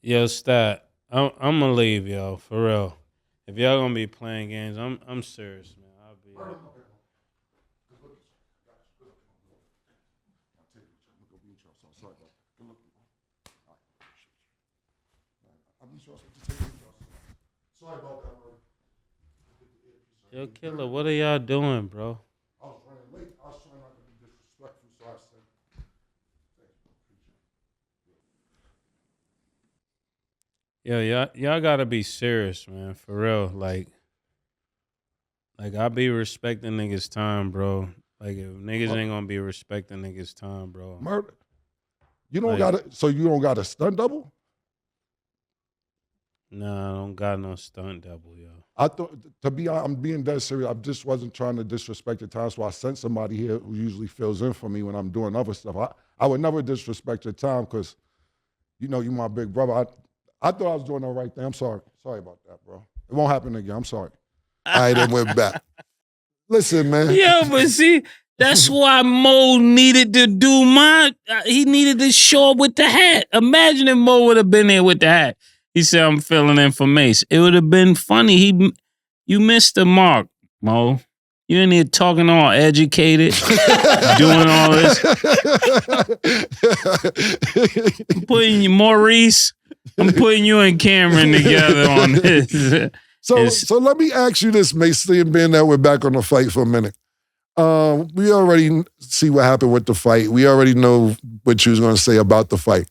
Speaker 4: Yo, Stat, I'm gonna leave, yo, for real. If y'all gonna be playing games, I'm serious, man. I'll be.
Speaker 3: Sorry about that, bro.
Speaker 4: Yo, Killer, what are y'all doing, bro?
Speaker 3: I was running late. I was trying not to be disrespectful, so I said,
Speaker 4: Yo, y'all gotta be serious, man, for real. Like I be respecting niggas' time, bro. Like if niggas ain't gonna be respecting niggas' time, bro.
Speaker 3: murder. You don't got it. So you don't got a stunt double?
Speaker 4: Nah, I don't got no stunt double, yo.
Speaker 3: I thought, I'm being dead serious. I just wasn't trying to disrespect your time, so I sent somebody here who usually fills in for me when I'm doing other stuff. I would never disrespect your time because, you know, you my big brother. I thought I was doing the right thing. I'm sorry. Sorry about that, bro. It won't happen again. I'm sorry. I then went back. Listen, man.
Speaker 4: Yo, but see, that's why Mo needed to do he needed to show up with the hat. Imagine if Mo would have been there with the hat. He said, I'm filling in for Mase. It would have been funny. You missed the mark, Mo. You in here talking all educated, doing all this. I'm putting you, Maurice, I'm putting you and Cameron together on this.
Speaker 3: So let me ask you this, Mase, being that we're back on the fight for a minute. We already see what happened with the fight. We already know what you was going to say about the fight.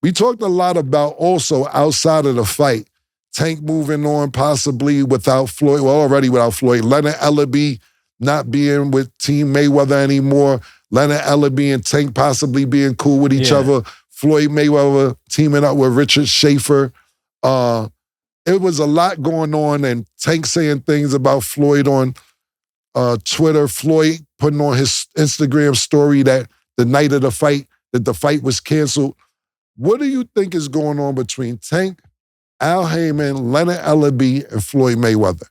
Speaker 3: We talked a lot about also outside of the fight, Tank moving on possibly without Floyd, well, already without Floyd, Leonard Ellaby not being with Team Mayweather anymore, Leonard Ellaby and Tank possibly being cool with each other, Floyd Mayweather teaming up with Richard Schaefer. It was a lot going on, and Tank saying things about Floyd on Twitter, Floyd putting on his Instagram story that the night of the fight, that the fight was canceled. What do you think is going on between Tank, Al Heyman, Leonard Ellaby, and Floyd Mayweather?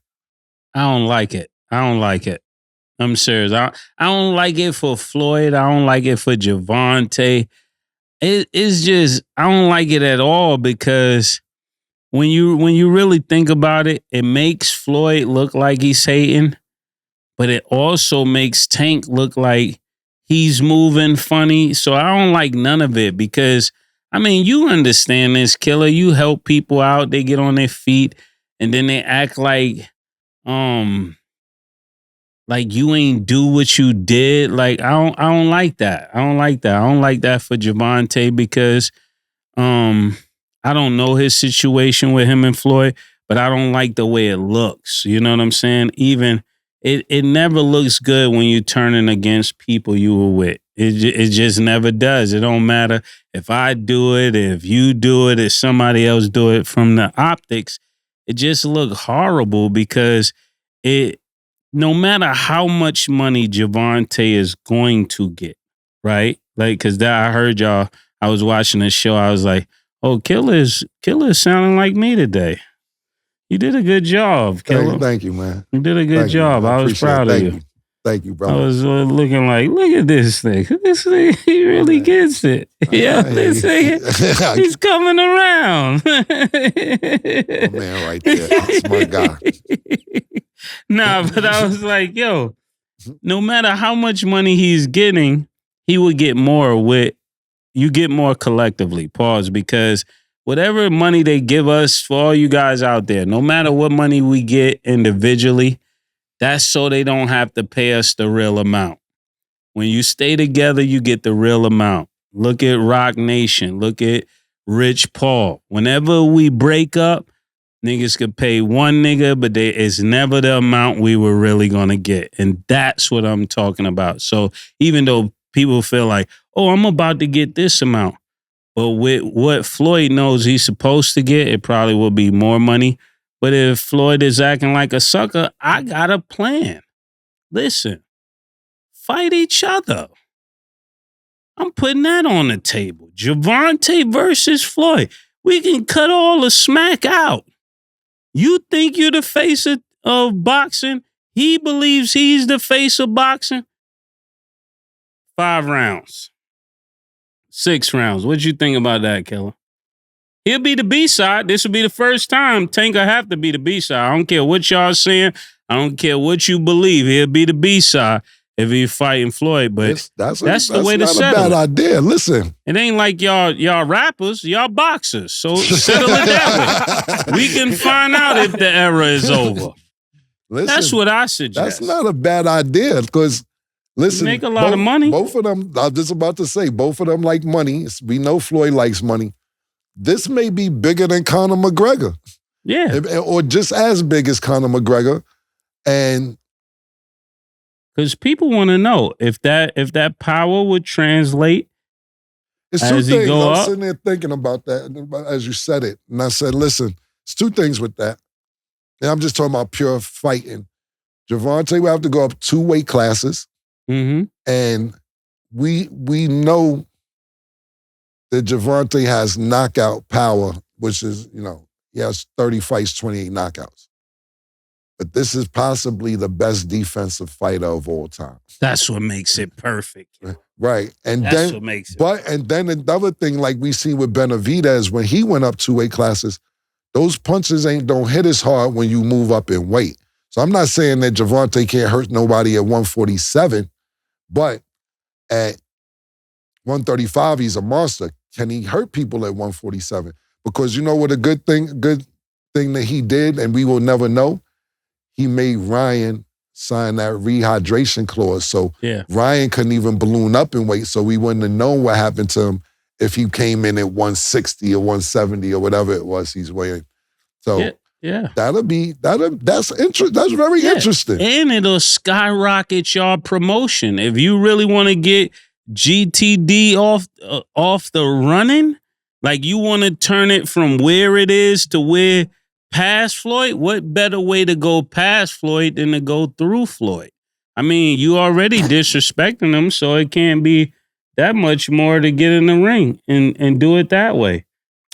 Speaker 4: I don't like it. I'm serious. I don't like it for Floyd. I don't like it for Javante. It's just, I don't like it at all because when you really think about it, it makes Floyd look like he's hating, but it also makes Tank look like he's moving funny. So I don't like none of it because, I mean, you understand this, Killer. You help people out, they get on their feet, and then they act like you ain't do what you did. Like I don't like that. I don't like that for Javante because I don't know his situation with him and Floyd, but I don't like the way it looks. You know what I'm saying? Even it never looks good when you're turning against people you were with. It just never does. It don't matter if I do it, if you do it, if somebody else do it. From the optics, it just look horrible because no matter how much money Javonte is going to get, right? Like, because I heard y'all, I was watching a show, I was like, oh, Killer's sounding like me today. You did a good job, Killer.
Speaker 3: Thank you, man.
Speaker 4: You did a good job. I was proud of you.
Speaker 3: Thank you, brother.
Speaker 4: I was looking like, look at this thing. This thing, he really gets it. Yeah, this thing, he's coming around.
Speaker 3: Oh, man, right there. That's my guy.
Speaker 4: Nah, but I was like, yo, no matter how much money he's getting, he would get more you get more collectively. Pause, because whatever money they give us, for all you guys out there, no matter what money we get individually, that's so they don't have to pay us the real amount. When you stay together, you get the real amount. Look at Rock Nation. Look at Rich Paul. Whenever we break up, niggas could pay one nigga, but it's never the amount we were really going to get. And that's what I'm talking about. So even though people feel like, oh, I'm about to get this amount, but with what Floyd knows he's supposed to get, it probably will be more money. But if Floyd is acting like a sucker, I got a plan. Listen, fight each other. I'm putting that on the table. Javonte versus Floyd. We can cut all the smack out. You think you're the face of boxing? He believes he's the face of boxing? 5 rounds. 6 rounds. What you think about that, Killer? He'll be the B-side. This will be the first time Tank will have to be the B-side. I don't care what y'all saying. I don't care what you believe. He'll be the B-side if he's fighting Floyd. But that's the way to settle it. That's not a bad
Speaker 3: idea. Listen.
Speaker 4: It ain't like y'all rappers, y'all boxers. So settle it that way. We can find out if the era is over. Listen, that's what I suggest.
Speaker 3: That's not a bad idea because, listen.
Speaker 4: You make a lot of money.
Speaker 3: Both of them, I was just about to say, both of them like money. We know Floyd likes money. This may be bigger than Conor McGregor.
Speaker 4: Yeah.
Speaker 3: Or just as big as Conor McGregor. And
Speaker 4: because people want to know if that power would translate.
Speaker 3: It's two things. I was sitting there thinking about that as you said it. And I said, listen, it's 2 things with that. And I'm just talking about pure fighting. Javonte will have to go up 2 weight classes.
Speaker 4: Mm-hmm.
Speaker 3: And we know that Javonte has knockout power, which is, he has 30 fights, 28 knockouts. But this is possibly the best defensive fighter of all time.
Speaker 4: That's what makes it perfect.
Speaker 3: Right. And
Speaker 4: that's what makes it.
Speaker 3: And then another thing, like we see with Benavidez, when he went up 2 weight classes, those punches don't hit as hard when you move up in weight. So I'm not saying that Javonte can't hurt nobody at 147, but at 135, he's a monster. Can he hurt people at 147? Because you know what a good thing that he did, and we will never know? He made Ryan sign that rehydration clause. So Ryan couldn't even balloon up in weight, so we wouldn't have known what happened to him if he came in at 160 or 170 or whatever it was he's weighing. So that's very interesting.
Speaker 4: And it'll skyrocket your promotion. If you really want to get GTD off the running, like you want to turn it from where it is to where past Floyd, what better way to go past Floyd than to go through Floyd? I mean, you already disrespecting him, so it can't be that much more to get in the ring and do it that way.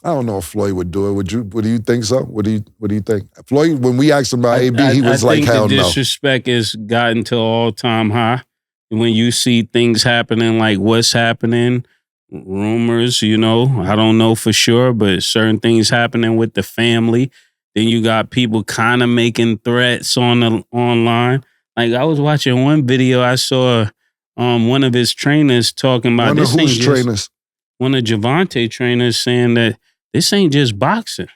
Speaker 3: I don't know if Floyd would do it. Would you? What do you think so? What do you think? Floyd, when we asked him about AB, he was like, hell no. I think the
Speaker 4: disrespect has gotten to all-time high. When you see things happening like what's happening, rumors, I don't know for sure, but certain things happening with the family. Then you got people kind of making threats online. Like I was watching one video, I saw one of his trainers talking about this.
Speaker 3: One of whose trainers?
Speaker 4: One of Javonte trainers saying that this ain't just boxing.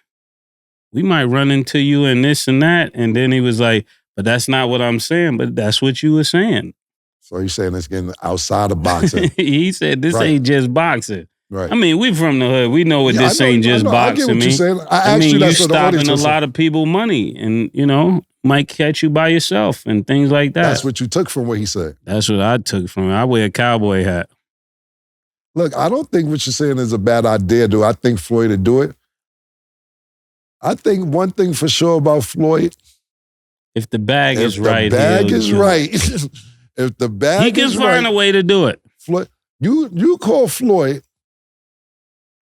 Speaker 4: We might run into you and this and that. And then he was like, but that's not what I'm saying, but that's what you were saying.
Speaker 3: So you're saying it's getting outside of boxing.
Speaker 4: He said this ain't just boxing.
Speaker 3: Right.
Speaker 4: I mean, we from the hood. We know what this
Speaker 3: I know,
Speaker 4: ain't just boxing.
Speaker 3: I get what you're saying. I
Speaker 4: mean,
Speaker 3: actually,
Speaker 4: you
Speaker 3: that's what the
Speaker 4: stopping
Speaker 3: audience
Speaker 4: a
Speaker 3: was
Speaker 4: lot of people money, and might catch you by yourself and things like that.
Speaker 3: That's what you took from what he said.
Speaker 4: That's what I took from it. I wear a cowboy hat.
Speaker 3: Look, I don't think what you're saying is a bad idea, do I think Floyd would do it? I think one thing for sure about Floyd,
Speaker 4: if the bag is right,
Speaker 3: if the bag is right, if the bag
Speaker 4: he can
Speaker 3: is
Speaker 4: find
Speaker 3: right,
Speaker 4: a way to do it.
Speaker 3: Floyd, you call Floyd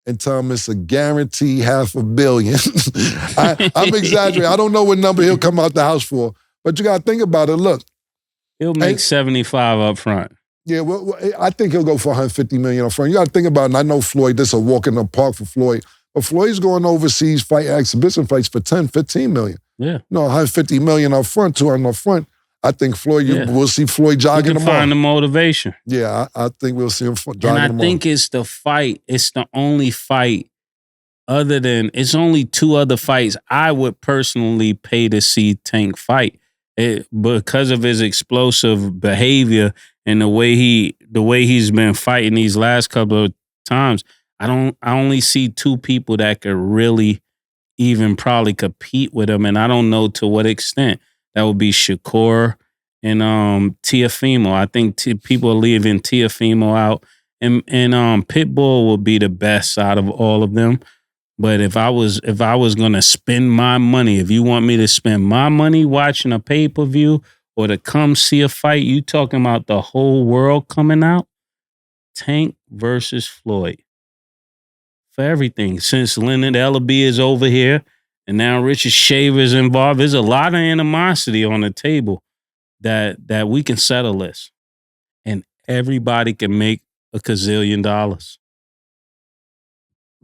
Speaker 3: and tell him it's a guarantee $500 million. I'm exaggerating. I don't know what number he'll come out the house for, but you got to think about it. Look,
Speaker 4: he'll make 75 up front.
Speaker 3: Yeah, well, I think he'll go for $150 million up front. You got to think about it. And I know Floyd, this is a walk in the park for Floyd, but Floyd's going overseas fight exhibition fights for $10-15 million.
Speaker 4: Yeah.
Speaker 3: No, $150 million up front, $200 up front. I think Floyd, we'll see Floyd jogging tomorrow.
Speaker 4: Find the motivation.
Speaker 3: Yeah, I think we'll see him jogging
Speaker 4: tomorrow.
Speaker 3: And I
Speaker 4: think it's the fight. It's the only fight it's only 2 other fights I would personally pay to see Tank fight. Because of his explosive behavior and the way he's been fighting these last couple of times, I only see 2 people that could really even probably compete with him, and I don't know to what extent. That would be Shakur and Teofimo. I think people are leaving Teofimo out, and Pitbull will be the best out of all of them. But if I was gonna spend my money, if you want me to spend my money watching a pay-per-view or to come see a fight, you talking about the whole world coming out? Tank versus Floyd. For everything. Since Leonard Ellaby is over here and now Richard Shaver's involved, there's a lot of animosity on the table that we can settle this. And everybody can make a gazillion dollars.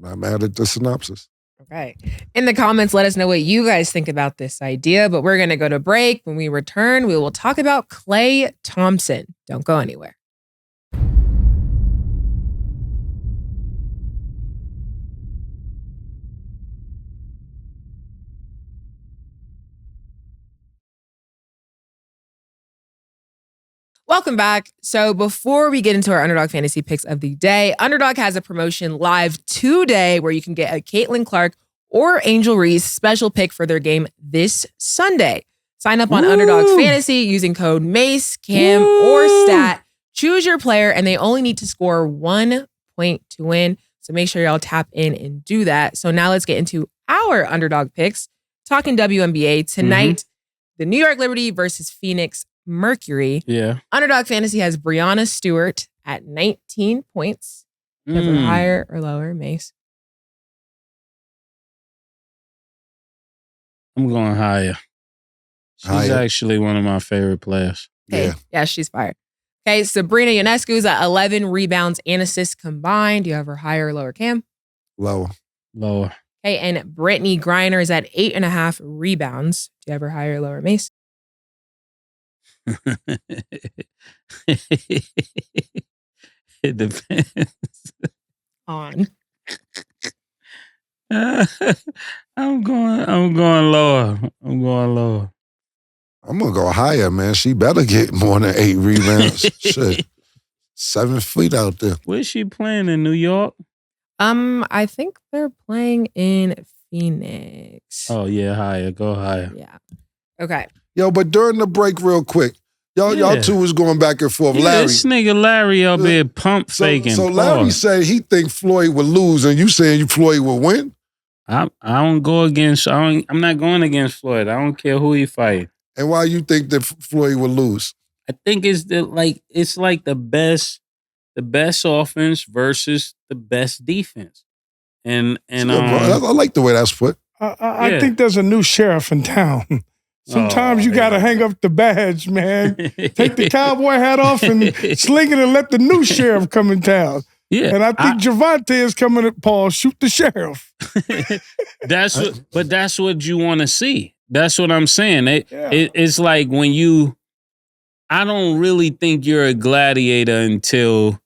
Speaker 3: I'm mad at the synopsis.
Speaker 2: Okay. In the comments, let us know what you guys think about this idea, but we're going to go to break. When we return, we will talk about Klay Thompson. Don't go anywhere. Welcome back. So before we get into our Underdog fantasy picks of the day, Underdog has a promotion live today where you can get a Caitlin Clark or Angel Reese special pick for their game this Sunday. Sign up on Underdog Fantasy using code MACE, CAM, or STAT. Choose your player, and they only need to score 1 point to win. So make sure y'all tap in and do that. So now let's get into our Underdog picks. Talking WNBA tonight, the New York Liberty versus Phoenix Mercury.
Speaker 4: Yeah.
Speaker 2: Underdog Fantasy has Breanna Stewart at 19 points. Ever higher or lower, Mase?
Speaker 4: I'm going higher. She's actually one of my favorite players.
Speaker 2: Okay. Yeah, she's fire. Okay, Sabrina Ionescu's at 11 rebounds and assists combined. Do you have her higher or lower, Cam?
Speaker 3: Lower.
Speaker 2: Okay, and Brittany Griner is at 8.5 rebounds. Do you have her higher or lower, Mase?
Speaker 4: It depends.
Speaker 2: On.
Speaker 4: I'm going lower.
Speaker 3: I'm gonna go higher, man. She better get more than 8 rebounds. Shit. 7 feet out there.
Speaker 4: Where's she playing, in New York?
Speaker 2: I think they're playing in Phoenix.
Speaker 4: Oh yeah, higher. Go higher.
Speaker 2: Yeah. Okay.
Speaker 3: Yo, but during the break, real quick, y'all two was going back and forth.
Speaker 4: Yeah,
Speaker 3: Larry,
Speaker 4: this nigga Larry up here pump faking.
Speaker 3: So Larry said he think Floyd would lose, and you saying Floyd would win?
Speaker 4: I don't go against. I'm not going against Floyd. I don't care who he fight.
Speaker 3: And why you think that Floyd would lose?
Speaker 4: I think it's the best offense versus the best defense. And
Speaker 3: I like the way that's put.
Speaker 5: I think there's a new sheriff in town. Sometimes you got to hang up the badge, man. Take the cowboy hat off and sling it and let the new sheriff come in town.
Speaker 4: Yeah.
Speaker 5: And I think Javante is coming at Paul, shoot the sheriff.
Speaker 4: That's what you want to see. That's what I'm saying. It's like when I don't really think you're a gladiator until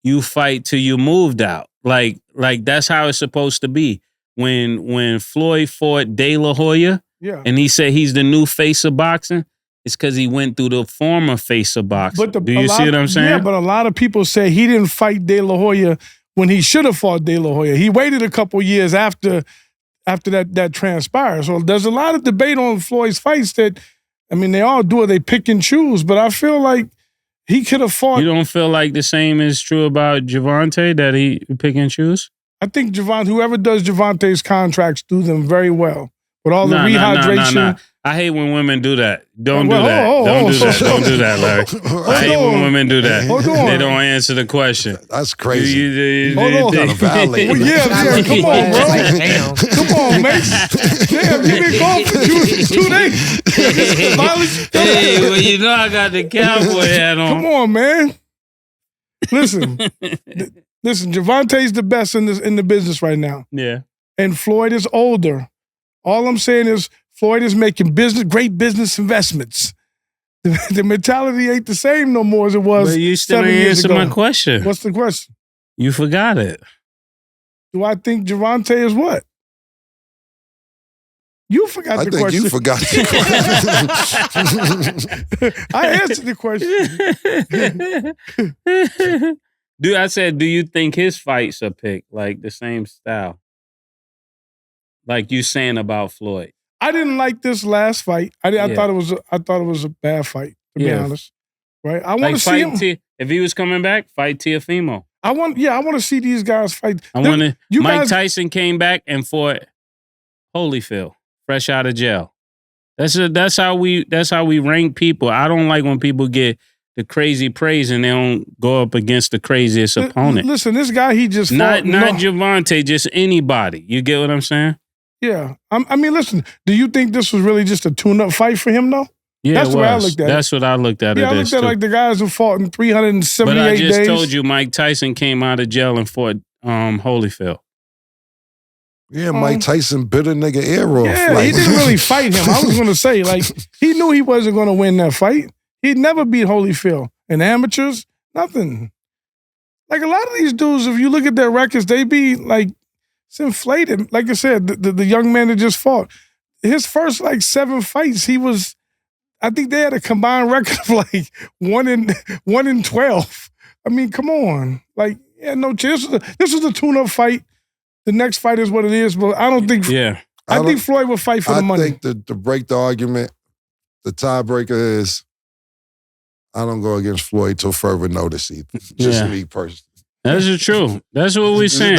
Speaker 4: you fight till you moved out. Like that's how it's supposed to be. When Floyd fought De La Hoya, and he said he's the new face of boxing, it's because he went through the former face of boxing. Do you see what I'm saying?
Speaker 5: Yeah, but a lot of people say he didn't fight De La Hoya when he should have fought De La Hoya. He waited a couple years after that transpired. So there's a lot of debate on Floyd's fights that, I mean, they all do it. They pick and choose, but I feel like he could have fought.
Speaker 4: You don't feel like the same is true about Gervonta, that he pick and choose?
Speaker 5: I think whoever does Gervonta's contracts do them very well. With all the rehydration.
Speaker 4: No. I hate when women do that. Don't do that. Don't do that, Larry. I hate when women do that. They don't answer the question.
Speaker 3: That's crazy.
Speaker 5: Hold on.
Speaker 3: Gotta validate.
Speaker 5: Well, yeah, come on, bro. Come on, Mase. Damn, you been gone for 2 days.
Speaker 4: Hey, well, you know I got the cowboy hat on.
Speaker 5: Come on, man. Listen, Gervonta's the best in the business right now.
Speaker 4: Yeah.
Speaker 5: And Floyd is older. All I'm saying is Floyd is making great business investments. The mentality ain't the same no more as it was.
Speaker 4: But you still
Speaker 5: 7
Speaker 4: ain't
Speaker 5: years
Speaker 4: answer
Speaker 5: ago.
Speaker 4: my question.
Speaker 5: What's the question?
Speaker 4: You forgot it.
Speaker 5: Do I think Gervonta is what? You forgot the question.
Speaker 3: I think you forgot the question.
Speaker 5: I answered the question.
Speaker 4: Dude, I said, do you think his fights are picked like the same style? Like you saying about Floyd.
Speaker 5: I didn't like this last fight. I thought it was a bad fight, to be honest. Right? I want to see him.
Speaker 4: If he was coming back, fight Teofimo.
Speaker 5: I want to see these guys fight.
Speaker 4: Mike Tyson came back and fought Holyfield, fresh out of jail. That's how we rank people. I don't like when people get the crazy praise and they don't go up against the craziest opponent.
Speaker 5: Listen, this guy, he just
Speaker 4: not Gervonta, just anybody. You get what I'm saying?
Speaker 5: Yeah. I mean, listen, do you think this was really just a tune-up fight for him, though?
Speaker 4: Yeah,
Speaker 5: that's the way I looked at it.
Speaker 4: That's what I looked at it as,
Speaker 5: I looked at like the guys who fought in 378 days.
Speaker 4: But I just told you Mike Tyson came out of jail and fought Holyfield.
Speaker 3: Yeah, Mike Tyson bit a nigga ear off.
Speaker 5: Yeah, he didn't really fight him. I was going to say, like, he knew he wasn't going to win that fight. He'd never beat Holyfield. And amateurs, nothing. Like, a lot of these dudes, if you look at their records, they be, like, it's inflated. Like I said, the young man that just fought, his first, like, 7 fights, I think they had a combined record of, like, 1 in 12. I mean, come on. Like, yeah, no chance. This was a tune-up fight. The next fight is what it is, but I don't think. Yeah, I think Floyd will fight for the money.
Speaker 3: I think to break the argument, the tiebreaker is I don't go against Floyd till further notice. Just me personally.
Speaker 4: That's the truth. That's what we're saying.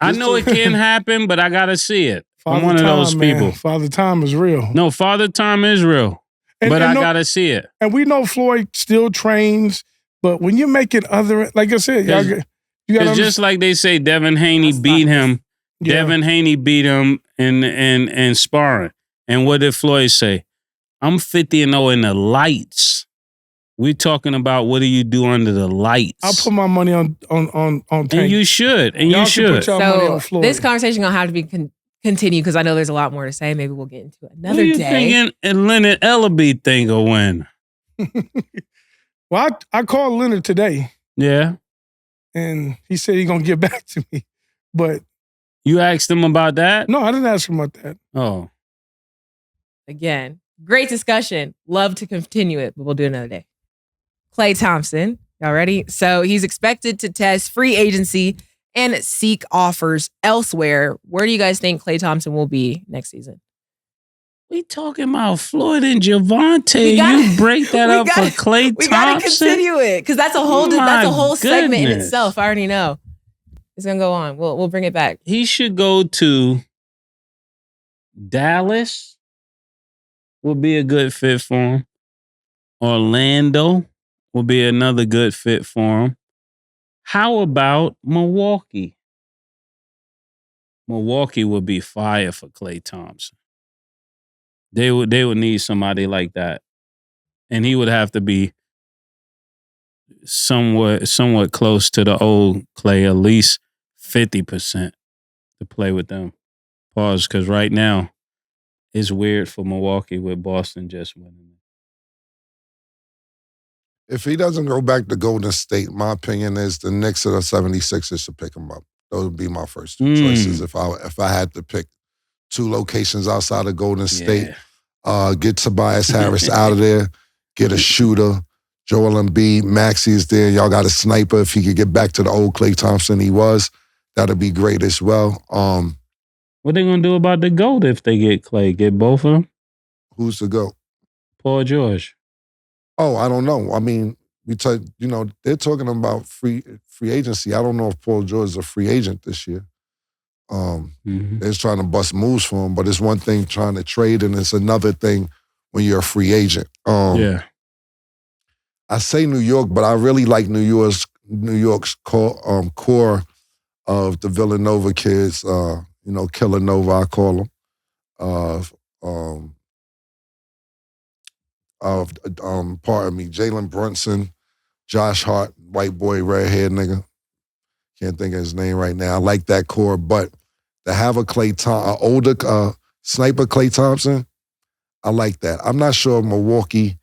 Speaker 4: I know it can happen, but I gotta see it. I'm one of those people.
Speaker 5: Father Time is real.
Speaker 4: No, Father Time is real, but I gotta see it.
Speaker 5: And we know Floyd still trains, but when you're making other, like I said,
Speaker 4: it's just like they say Devin Haney beat him. Yeah. Devin Haney beat him in sparring. And what did Floyd say? I'm 50-0 in the lights. We're talking about what do you do under the lights.
Speaker 5: I'll put my money on Tank.
Speaker 4: And you should. And you should.
Speaker 2: So this conversation gonna have to be continue because I know there's a lot more to say. Maybe we'll get into it another day.
Speaker 4: What are you thinking Leonard Ellaby think will win?
Speaker 5: Well, I called Leonard today.
Speaker 4: Yeah.
Speaker 5: And he said he's going to get back to me. But
Speaker 4: you asked him about that?
Speaker 5: No, I didn't ask him about that.
Speaker 4: Oh.
Speaker 2: Again, great discussion. Love to continue it, but we'll do it another day. Klay Thompson, y'all ready? So he's expected to test free agency and seek offers elsewhere. Where do you guys think Klay Thompson will be next season?
Speaker 4: We talking about Floyd and Gervonta. You break that up for Klay Thompson?
Speaker 2: We got to continue it because that's a whole segment in itself. I already know. It's going to go on. We'll bring it back.
Speaker 4: He should go to Dallas. Would be a good fit for him. Orlando would be another good fit for him. How about Milwaukee? Milwaukee would be fire for Klay Thompson. They would need somebody like that. And he would have to be somewhat close to the old Klay, at least 50% to play with them. Pause, because right now it's weird for Milwaukee with Boston just winning.
Speaker 3: If he doesn't go back to Golden State, my opinion is the Knicks or the 76ers should pick him up. Those would be my first two choices if I had to pick 2 locations outside of Golden State. Get Tobias Harris out of there, get a shooter, Joel Embiid, Maxey is there. Y'all got a sniper. If he could get back to the old Klay Thompson he was, that'd be great as well.
Speaker 4: What they gonna do about the GOAT if they get Klay? Get both of them?
Speaker 3: Who's the GOAT?
Speaker 4: Paul George.
Speaker 3: Oh, I don't know. I mean, they're talking about free agency. I don't know if Paul George is a free agent this year. They're trying to bust moves for him, but it's one thing trying to trade, and it's another thing when you're a free agent.
Speaker 4: Yeah.
Speaker 3: I say New York, but I really like New York's core of the Villanova kids. Killer Nova, I call them. Pardon me, Jalen Brunson, Josh Hart, white boy, red-haired nigga. Can't think of his name right now. I like that core, but to have an older sniper Klay Thompson, I like that. I'm not sure Milwaukee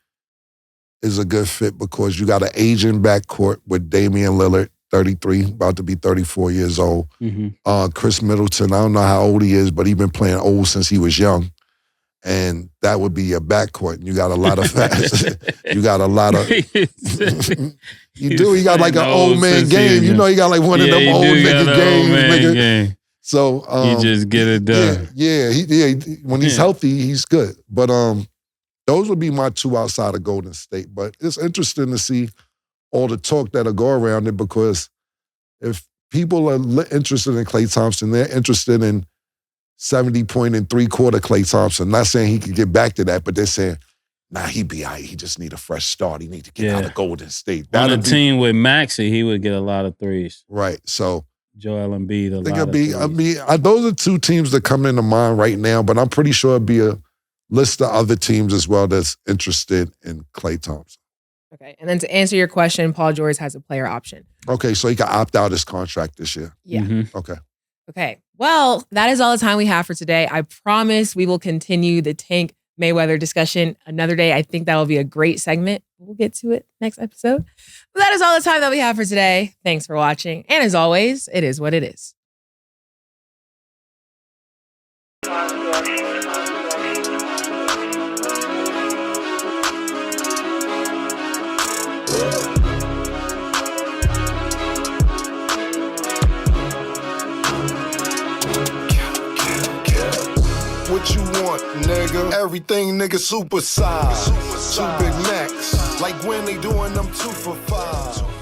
Speaker 3: is a good fit because you got an aging backcourt with Damian Lillard, 33, about to be 34 years old. Chris Middleton, I don't know how old he is, but he's been playing old since he was young. And that would be your backcourt. And you got a lot of you got a lot of you got like an old man game. You got like one of them old nigga games, nigga. Game. So
Speaker 4: you just get it done.
Speaker 3: Yeah. When he's healthy, he's good. But those would be my two outside of Golden State. But it's interesting to see all the talk that'll go around it because if people are interested in Klay Thompson, they're interested in 70-point and three-quarter Klay Thompson. Not saying he could get back to that, but they're saying, nah, he'd be all right. He just need a fresh start. He need to get out of Golden State.
Speaker 4: On a team with Maxey, he would get a lot of threes.
Speaker 3: Right. So
Speaker 4: Joel Embiid, a lot of threes.
Speaker 3: Those are two teams that come into mind right now, but I'm pretty sure it'd be a list of other teams as well that's interested in Klay Thompson.
Speaker 2: Okay. And then to answer your question, Paul George has a player option.
Speaker 3: Okay, so he can opt out his contract this year.
Speaker 2: Yeah.
Speaker 3: Okay.
Speaker 2: Well, that is all the time we have for today. I promise we will continue the Tank Mayweather discussion another day. I think that will be a great segment. We'll get to it next episode. But that is all the time that we have for today. Thanks for watching. And as always, it is what it is.
Speaker 1: What you want, nigga? Everything, nigga, super size. Two Big Macs, like when they doing them 2 for $5.